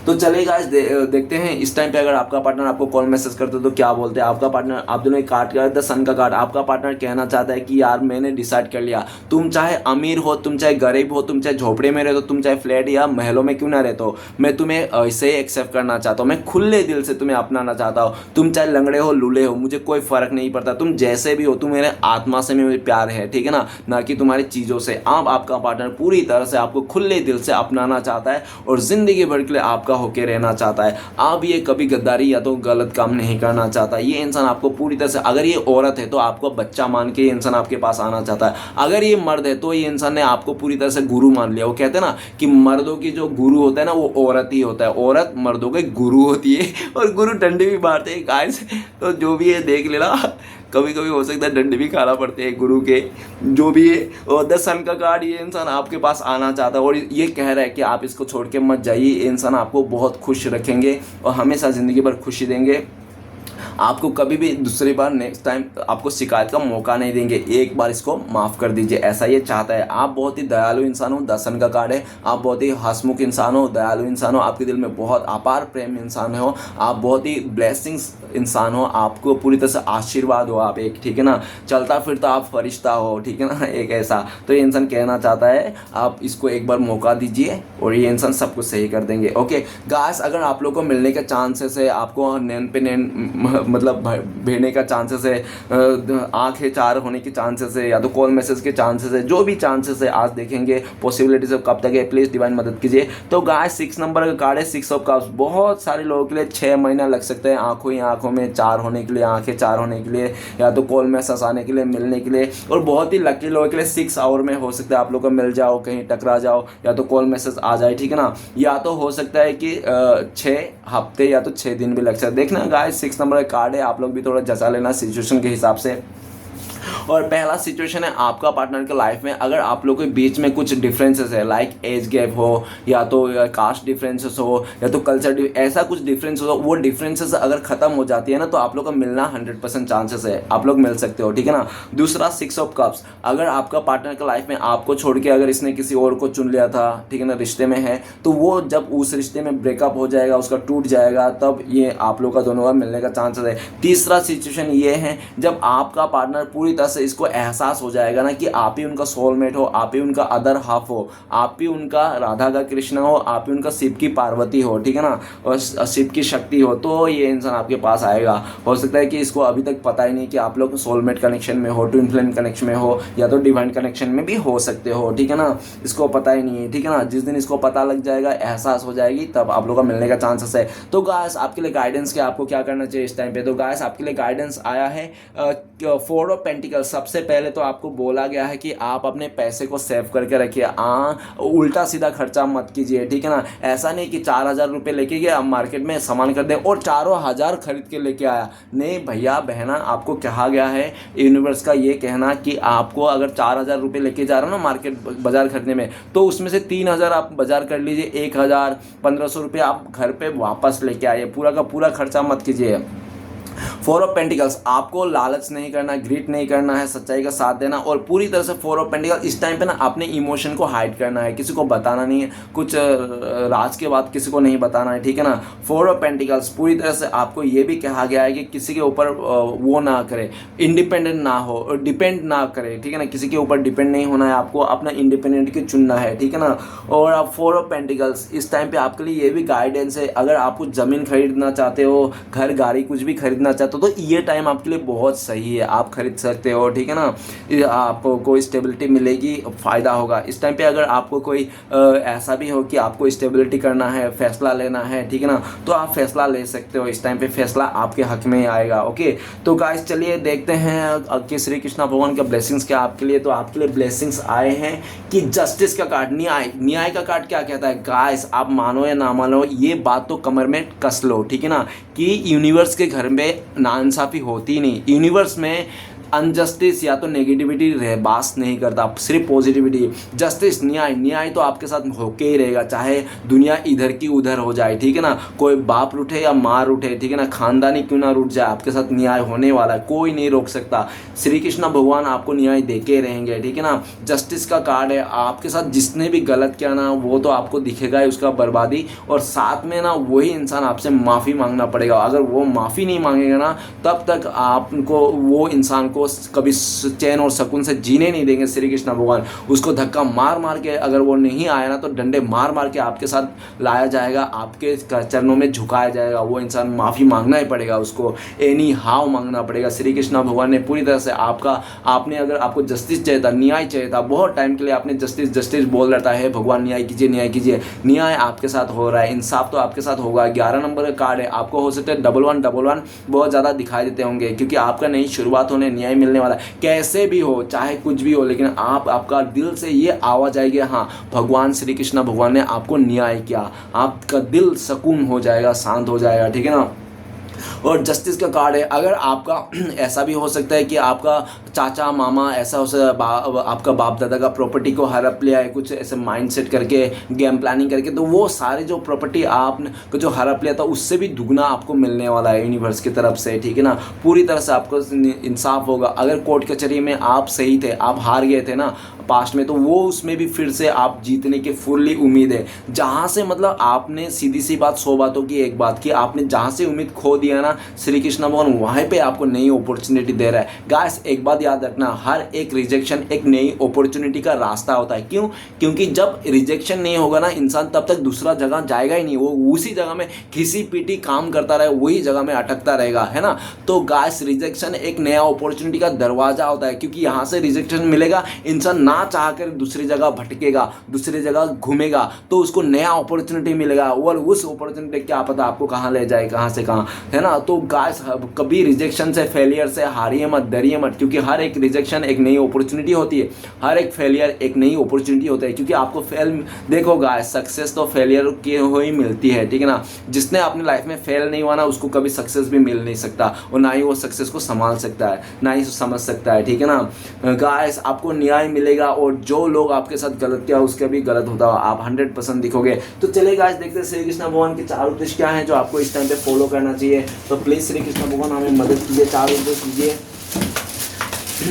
तो चलिए गाइस, देखते हैं इस टाइम पे अगर आपका पार्टनर आपको कॉल मैसेज करते तो क्या बोलते हैं। आपका पार्टनर, आप दोनों एक कार्ड का द सन का कार्ड, आपका पार्टनर कहना चाहता है कि यार मैंने डिसाइड कर लिया, तुम चाहे अमीर हो, तुम चाहे गरीब हो, तुम चाहे झोपड़े में रहते हो, तुम चाहे फ्लैट या महलों में क्यों ना रहते हो, मैं तुम्हें ऐसे ही एक्सेप्ट करना चाहता हूँ, मैं खुले दिल से तुम्हें अपनाना चाहता हूँ। तुम चाहे लंगड़े हो, लूले हो, मुझे कोई फर्क नहीं पड़ता, तुम जैसे भी हो, तुम मेरे आत्मा से मेरे प्यार है, ठीक है ना कि तुम्हारी चीज़ों से। अब आपका पार्टनर पूरी तरह से आपको खुले दिल से अपनाना चाहता है और जिंदगी भर के लिए आपका होके रहना चाहता है। आप ये कभी गद्दारी या तो गलत काम नहीं करना चाहता। ये इंसान आपको पूरी तरह से, अगर ये औरत है तो आपको बच्चा मान के ये इंसान आपके पास आना चाहता है, अगर ये मर्द है तो ये इंसान ने आपको पूरी तरह से गुरु मान लिया। वो कहते हैं ना कि मर्दों की जो गुरु होता है ना, वो औरत ही होता है, औरत मर्दों के गुरु होती है, और गुरु डंडे भी मारते हैं गाइस। तो जो भी है देख लेना, कभी कभी हो सकता है डंडे भी खाना पड़ते हैं गुरु के, जो भी है। और द सन का कार्ड, ये इंसान आपके पास आना चाहता है और ये कह रहा है कि आप इसको छोड़ के मत जाइए, ये इंसान आपको बहुत खुश रखेंगे और हमेशा ज़िंदगी भर खुशी देंगे। आपको कभी भी दूसरी बार, नेक्स्ट टाइम आपको शिकायत का मौका नहीं देंगे, एक बार इसको माफ़ कर दीजिए, ऐसा ये चाहता है। आप बहुत ही दयालु इंसान हो, दर्शन का कार्ड है, आप बहुत ही हंसमुख इंसान हो, दयालु इंसान हो, आपके दिल में बहुत अपार प्रेम इंसान हो, आप बहुत ही ब्लेसिंग्स इंसान हो, आपको पूरी तरह से आशीर्वाद हो आप एक, ठीक है ना, चलता फिरता आप फरिश्ता हो, ठीक है ना, एक ऐसा। तो ये इंसान कहना चाहता है आप इसको एक बार मौका दीजिए और ये इंसान सब कुछ सही कर देंगे। ओके गाइस, अगर आप लोग को मिलने के चांसेस है, आपको नैन पे नैन मतलब भेजने का चांसेस है, आंखें चार होने के चांसेस है, या तो कॉल मैसेज के चांसेस है, जो भी चांसेस है आज देखेंगे पॉसिबिलिटीज कब तक है, प्लीज़ डिवाइन मदद कीजिए। तो गाइस 6 नंबर का कार्ड है, 6 ऑफ कप्स। बहुत सारे लोगों के लिए 6 महीना लग सकता है आंखों ही आंखों में चार होने के लिए, आंखें चार होने के लिए, या तो कॉल मैसेज आने के लिए, मिलने के लिए। और बहुत ही लकी लोगों के लिए 6 आवर में हो सकता है आप लोग को मिल जाओ, कहीं टकरा जाओ, या तो कॉल मैसेज आ जाए, ठीक है ना, या तो हो सकता है कि 6 हफ्ते या तो 6 दिन भी लग सकता है। देखना गाइस 6 नंबर का कार्ड है, आप लोग भी थोड़ा जचा लेना सिचुएशन के हिसाब से। और पहला सिचुएशन है आपका पार्टनर के लाइफ में, अगर आप लोगों के बीच में कुछ डिफरेंसेस है, लाइक एज गैप हो, या तो कास्ट डिफरेंसेस हो, या तो कल्चर, ऐसा कुछ डिफरेंस हो, वो डिफरेंसेस अगर खत्म हो जाती है ना, तो आप लोग का मिलना 100% चांसेस है, आप लोग मिल सकते हो, ठीक है ना। दूसरा 6 ऑफ कप्स, अगर आपका पार्टनर के लाइफ में आपको छोड़ के अगर इसने किसी और को चुन लिया था, ठीक है ना, रिश्ते में है, तो वो जब उस रिश्ते में ब्रेकअप हो जाएगा, उसका टूट जाएगा, तब ये आप लोग का दोनों का मिलने का चांसेस है। तीसरा सिचुएशन ये है जब आपका पार्टनर पूरी तरह से इसको एहसास हो जाएगा ना कि आप ही उनका सोलमेट हो, आप ही उनका अदर हाफ हो, आप ही उनका राधा का कृष्ण हो, आप ही उनका शिव की पार्वती हो, ठीक है ना, और शिव की शक्ति हो, तो ये इंसान आपके पास आएगा। हो सकता है कि इसको अभी तक पता ही नहीं कि आप लोग सोलमेट कनेक्शन में हो, ट्विन फ्लेम कनेक्शन में हो, या तो डिवाइन कनेक्शन में भी हो सकते हो, ठीक है ना, इसको पता ही नहीं है, ठीक है ना। जिस दिन इसको पता लग जाएगा, एहसास हो जाएगी, तब आप लोग का मिलने का चांसेस है। तो गाइस आपके लिए गाइडेंस क्या, आपको क्या करना चाहिए इस टाइम पे। तो गाइस आपके लिए गाइडेंस आया है 4 ऑफ पेंटिकल, सबसे पहले तो आपको बोला गया है कि आप अपने पैसे को सेव करके रखिए। उल्टा सीधा खर्चा मत कीजिए, ठीक है ना। ऐसा नहीं कि 4,000 रुपये लेके गया मार्केट में सामान खरीदे और 4,000 खरीद के लेके आया। नहीं भैया बहना, आपको कहा गया है यूनिवर्स का ये कहना कि आपको अगर 4,000 रुपये लेके जा रहे हो ना मार्केट बाजार खरीदने में, तो उसमें से 3,000 आप बाजार कर लीजिए, 1,000 1,500 रुपये आप घर पे वापस लेके आइए। पूरा का पूरा खर्चा मत कीजिए। 4 ऑफ पेंटिकल्स, आपको लालच नहीं करना, ग्रीट नहीं करना है, सच्चाई का साथ देना और पूरी तरह से 4 ऑफ पेंटिकल इस टाइम पे ना अपने इमोशन को हाइड करना है, किसी को बताना नहीं है, कुछ राज के बाद किसी को नहीं बताना है, ठीक है ना। 4 ऑफ पेंटिकल्स पूरी तरह से आपको ये भी कहा गया है कि किसी के ऊपर वो ना करे, इंडिपेंडेंट ना हो, डिपेंड ना करे, ठीक है ना। किसी के ऊपर डिपेंड नहीं होना है, आपको अपना इंडिपेंडेंट की चुनना है, ठीक है ना। और आप 4 ऑफ पेंटिकल्स इस टाइम पे आपके लिए ये भी गाइडेंस है, अगर आप कुछ ज़मीन खरीदना चाहते हो, घर गाड़ी कुछ भी खरीदना चाहते हो, तो ये टाइम आपके लिए बहुत सही है, आप खरीद सकते हो, ठीक है ना। आपको स्टेबिलिटी मिलेगी, फ़ायदा होगा इस टाइम पे। अगर आपको कोई ऐसा भी हो कि आपको स्टेबिलिटी करना है, फैसला लेना है, ठीक है ना, तो आप फैसला ले सकते हो इस टाइम पे, फैसला आपके हक में ही आएगा। ओके, तो गाइस चलिए देखते हैं कि श्री कृष्ण भगवान का ब्लेसिंग्स क्या आपके लिए। तो आपके लिए ब्लेसिंग्स आए हैं कि जस्टिस का कार्ड, न्याय का कार्ड क्या कहता है गाइस, आप मानो या ना मानो, ये बात तो कमर में कस लो, ठीक है ना, कि यूनिवर्स के घर में नाइंसाफ़ी होती नहीं। यूनिवर्स में अनजस्टिस या तो नेगेटिविटी बास नहीं करता, सिर्फ पॉजिटिविटी। जस्टिस, न्याय तो आपके साथ होके ही रहेगा, चाहे दुनिया इधर की उधर हो जाए, ठीक है ना। कोई बाप रूठे या माँ रूठे, ठीक है ना, खानदानी क्यों ना रूठ जाए, आपके साथ न्याय होने वाला है, कोई नहीं रोक सकता। श्री कृष्ण भगवान आपको न्याय देके रहेंगे, ठीक है ना। जस्टिस का कार्ड है, आपके साथ जिसने भी गलत किया ना वो तो आपको दिखेगा ही उसका बर्बादी, और साथ में ना वही इंसान आपसे माफ़ी मांगना पड़ेगा। अगर वो माफ़ी नहीं मांगेगा ना तब तक आपको वो इंसान को कभी चैन और सुकून से जीने नहीं देंगे श्री कृष्ण भगवान। उसको धक्का मार मार के, अगर वो नहीं आया ना तो डंडे मार मार के आपके साथ लाया जाएगा, आपके चरणों में झुकाया जाएगा। वो इंसान माफ़ी मांगना ही पड़ेगा, उसको एनी हाउ मांगना पड़ेगा। श्री कृष्ण भगवान ने पूरी तरह से आपने अगर आपको जस्टिस चाहिए था, न्याय चाहिए था, बहुत टाइम के लिए आपने जस्टिस बोल रहा है, भगवान न्याय कीजिए न्याय कीजिए, न्याय आपके साथ हो रहा है, इंसाफ तो आपके साथ होगा। 11 नंबर का कार्ड है, आपको हो सकता है 1111 बहुत ज़्यादा दिखाई देते होंगे, क्योंकि आपका नई शुरुआत होने, न्याय मिलने वाला है। कैसे भी हो, चाहे कुछ भी हो, लेकिन आपका दिल से ये आवाज़ आएगी, हाँ भगवान श्री कृष्ण भगवान ने आपको न्याय किया, आपका दिल सुकून हो जाएगा, शांत हो जाएगा, ठीक है ना। और जस्टिस का कार्ड है, अगर आपका ऐसा भी हो सकता है कि आपका चाचा मामा ऐसा हो सकता है, आपका बाप दादा का प्रॉपर्टी को हड़प लिया है, कुछ ऐसे माइंड सेट करके, गेम प्लानिंग करके, तो वो सारे जो प्रॉपर्टी आपने जो हड़प लिया था उससे भी दुगना आपको मिलने वाला है यूनिवर्स की तरफ से, ठीक है ना। पूरी तरह से आपको इंसाफ होगा। अगर कोर्ट कचहरी में आप सही थे, आप हार गए थे ना पास्ट में, तो वो उसमें भी फिर से आप जीतने की फुल्ली उम्मीद है। जहाँ से मतलब आपने सीधी सी बात, 100 बातों की एक बात की, आपने जहाँ से उम्मीद खो दिया ना, श्री कृष्ण भगवान वहाँ पे आपको नई अपॉर्चुनिटी दे रहा है। गाइस एक बात याद रखना, हर एक रिजेक्शन एक नई अपॉर्चुनिटी का रास्ता होता है। क्यों? क्योंकि जब रिजेक्शन नहीं होगा ना इंसान, तब तक दूसरा जगह जाएगा ही नहीं, वो उसी जगह में घिसी पीटी काम करता रहे, वही जगह में अटकता रहेगा, है ना। तो गाइस रिजेक्शन एक नया अपॉर्चुनिटी का दरवाजा होता है, क्योंकि यहाँ से रिजेक्शन मिलेगा, इंसान ना चाह कर दूसरी जगह भटकेगा, दूसरी जगह घूमेगा, तो उसको नया अपॉर्चुनिटी मिलेगा, और उस अपॉर्चुनिटी क्या पता आपको कहाँ ले जाए, कहाँ से कहाँ, है ना। तो गाइस कभी रिजेक्शन से, फेलियर से हारिए मत, डरिए मत, क्योंकि हर एक रिजेक्शन एक नई अपॉर्चुनिटी होती है, हर एक फेलियर एक नई अपॉर्चुनिटी होता है। क्योंकि आपको देखो गाइस, सक्सेस तो फेलियर की ही मिलती है, ठीक है ना। जिसने अपनी लाइफ में फेल नहीं हुआ ना, उसको कभी सक्सेस भी मिल नहीं सकता, और ना ही वो सक्सेस को संभाल सकता है, ना ही समझ सकता है, ठीक है ना। गाइस आपको न्याय मिलेगा, और जो लोग आपके साथ गलत किया उसका भी गलत होता है, आप 100% दिखोगे। तो चलिए गाइस देखते हैं श्री कृष्ण भगवान के 4 उद्देश्य क्या हैं जो आपको इस टाइम पे फॉलो करना चाहिए। तो प्लीज़ श्री कृष्ण भगवान हमें मदद कीजिए, 4 उद्देश्य कीजिए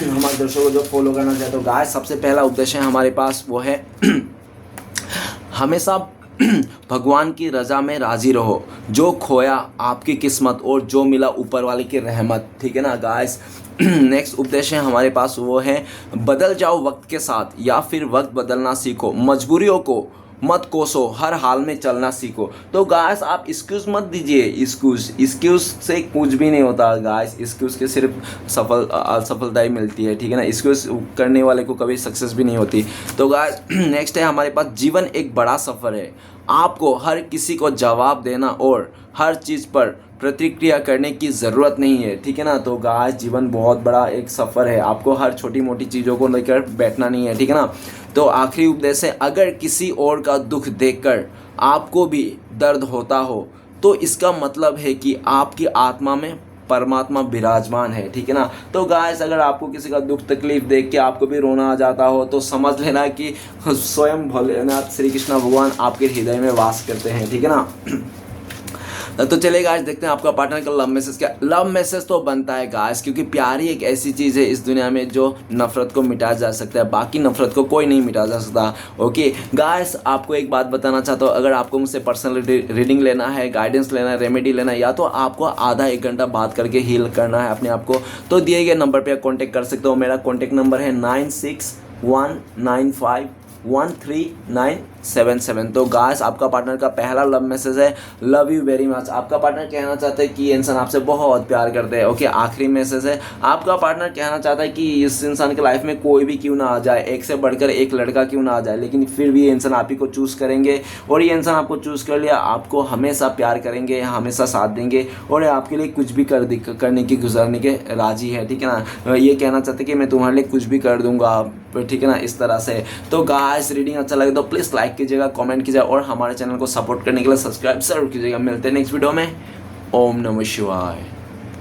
हमारे दर्शकों को जो फॉलो करना चाहते हो। गाइस सबसे पहला उद्देश्य है हमारे पास, वो है हमेशा भगवान की रज़ा में राज़ी रहो, जो खोया आपकी किस्मत और जो मिला ऊपर वाले की रहमत, ठीक है ना गाइस। नेक्स्ट उद्देश्य हमारे पास वो है, बदल जाओ वक्त के साथ या फिर वक्त बदलना सीखो, मजबूरियों को मत कोसो, हर हाल में चलना सीखो। तो गाइस आप एक्सक्यूज़ मत दीजिए, एक्सक्यूज़ से कुछ भी नहीं होता गाइस, एक्सक्यूज़ के सिर्फ असफलता ही मिलती है, ठीक है ना। एक्सक्यूज़ करने वाले को कभी सक्सेस भी नहीं होती। तो गाइस नेक्स्ट है हमारे पास, जीवन एक बड़ा सफ़र है, आपको हर किसी को जवाब देना और हर चीज़ पर प्रतिक्रिया करने की ज़रूरत नहीं है, ठीक है ना। तो गाइस जीवन बहुत बड़ा एक सफ़र है, आपको हर छोटी मोटी चीज़ों को लेकर बैठना नहीं है, ठीक है ना। तो आखिरी उपदेश है, अगर किसी और का दुख देखकर आपको भी दर्द होता हो तो इसका मतलब है कि आपकी आत्मा में परमात्मा विराजमान है, ठीक है ना। तो गाइस अगर आपको किसी का दुख तकलीफ देख के आपको भी रोना आ जाता हो तो समझ लेना कि स्वयं भोलेनाथ श्री कृष्ण भगवान आपके हृदय में वास करते हैं, ठीक है ना। तो चलिए गाइस देखते हैं आपका पार्टनर का लव मैसेज क्या। लव मैसेज तो बनता है गाइस, क्योंकि प्यार ही एक ऐसी चीज़ है इस दुनिया में जो नफरत को मिटा जा सकता है, बाकी नफरत को कोई नहीं मिटा जा सकता। ओके गाइस, आपको एक बात बताना चाहता हूँ, अगर आपको मुझसे पर्सनल रीडिंग लेना है, गाइडेंस लेना है, रेमेडी लेना है, या तो आपको आधा एक घंटा बात करके हील करना है अपने आप को, तो दिए गए नंबर पर कॉन्टेक्ट कर सकते हो। मेरा कॉन्टेक्ट नंबर है 9619513977। तो गाइस आपका पार्टनर का पहला लव मैसेज है, लव यू वेरी मच। आपका पार्टनर कहना चाहता है कि ये इंसान आपसे बहुत प्यार करते हैं। ओके, आखिरी मैसेज है, आपका पार्टनर कहना चाहता है कि इस इंसान के लाइफ में कोई भी क्यों ना आ जाए, एक से बढ़कर एक लड़का क्यों ना आ जाए, लेकिन फिर भी ये इंसान आप ही को चूज़ करेंगे, और ये इंसान आपको चूज़ कर लिया, आपको हमेशा प्यार करेंगे, हमेशा साथ देंगे, और आपके लिए कुछ भी करने की गुजरने के राजी है, ठीक है ना। ये कहना चाहते कि मैं तुम्हारे लिए कुछ भी कर दूंगा, ठीक है ना, इस तरह से। तो गाइस रीडिंग अच्छा लगे तो प्लीज़ लाइक कीजिएगा, कमेंट कीजिएगा, और हमारे चैनल को सपोर्ट करने के लिए सब्सक्राइब जरूर कीजिएगा। मिलते हैं नेक्स्ट वीडियो में। ओम नमः शिवाय।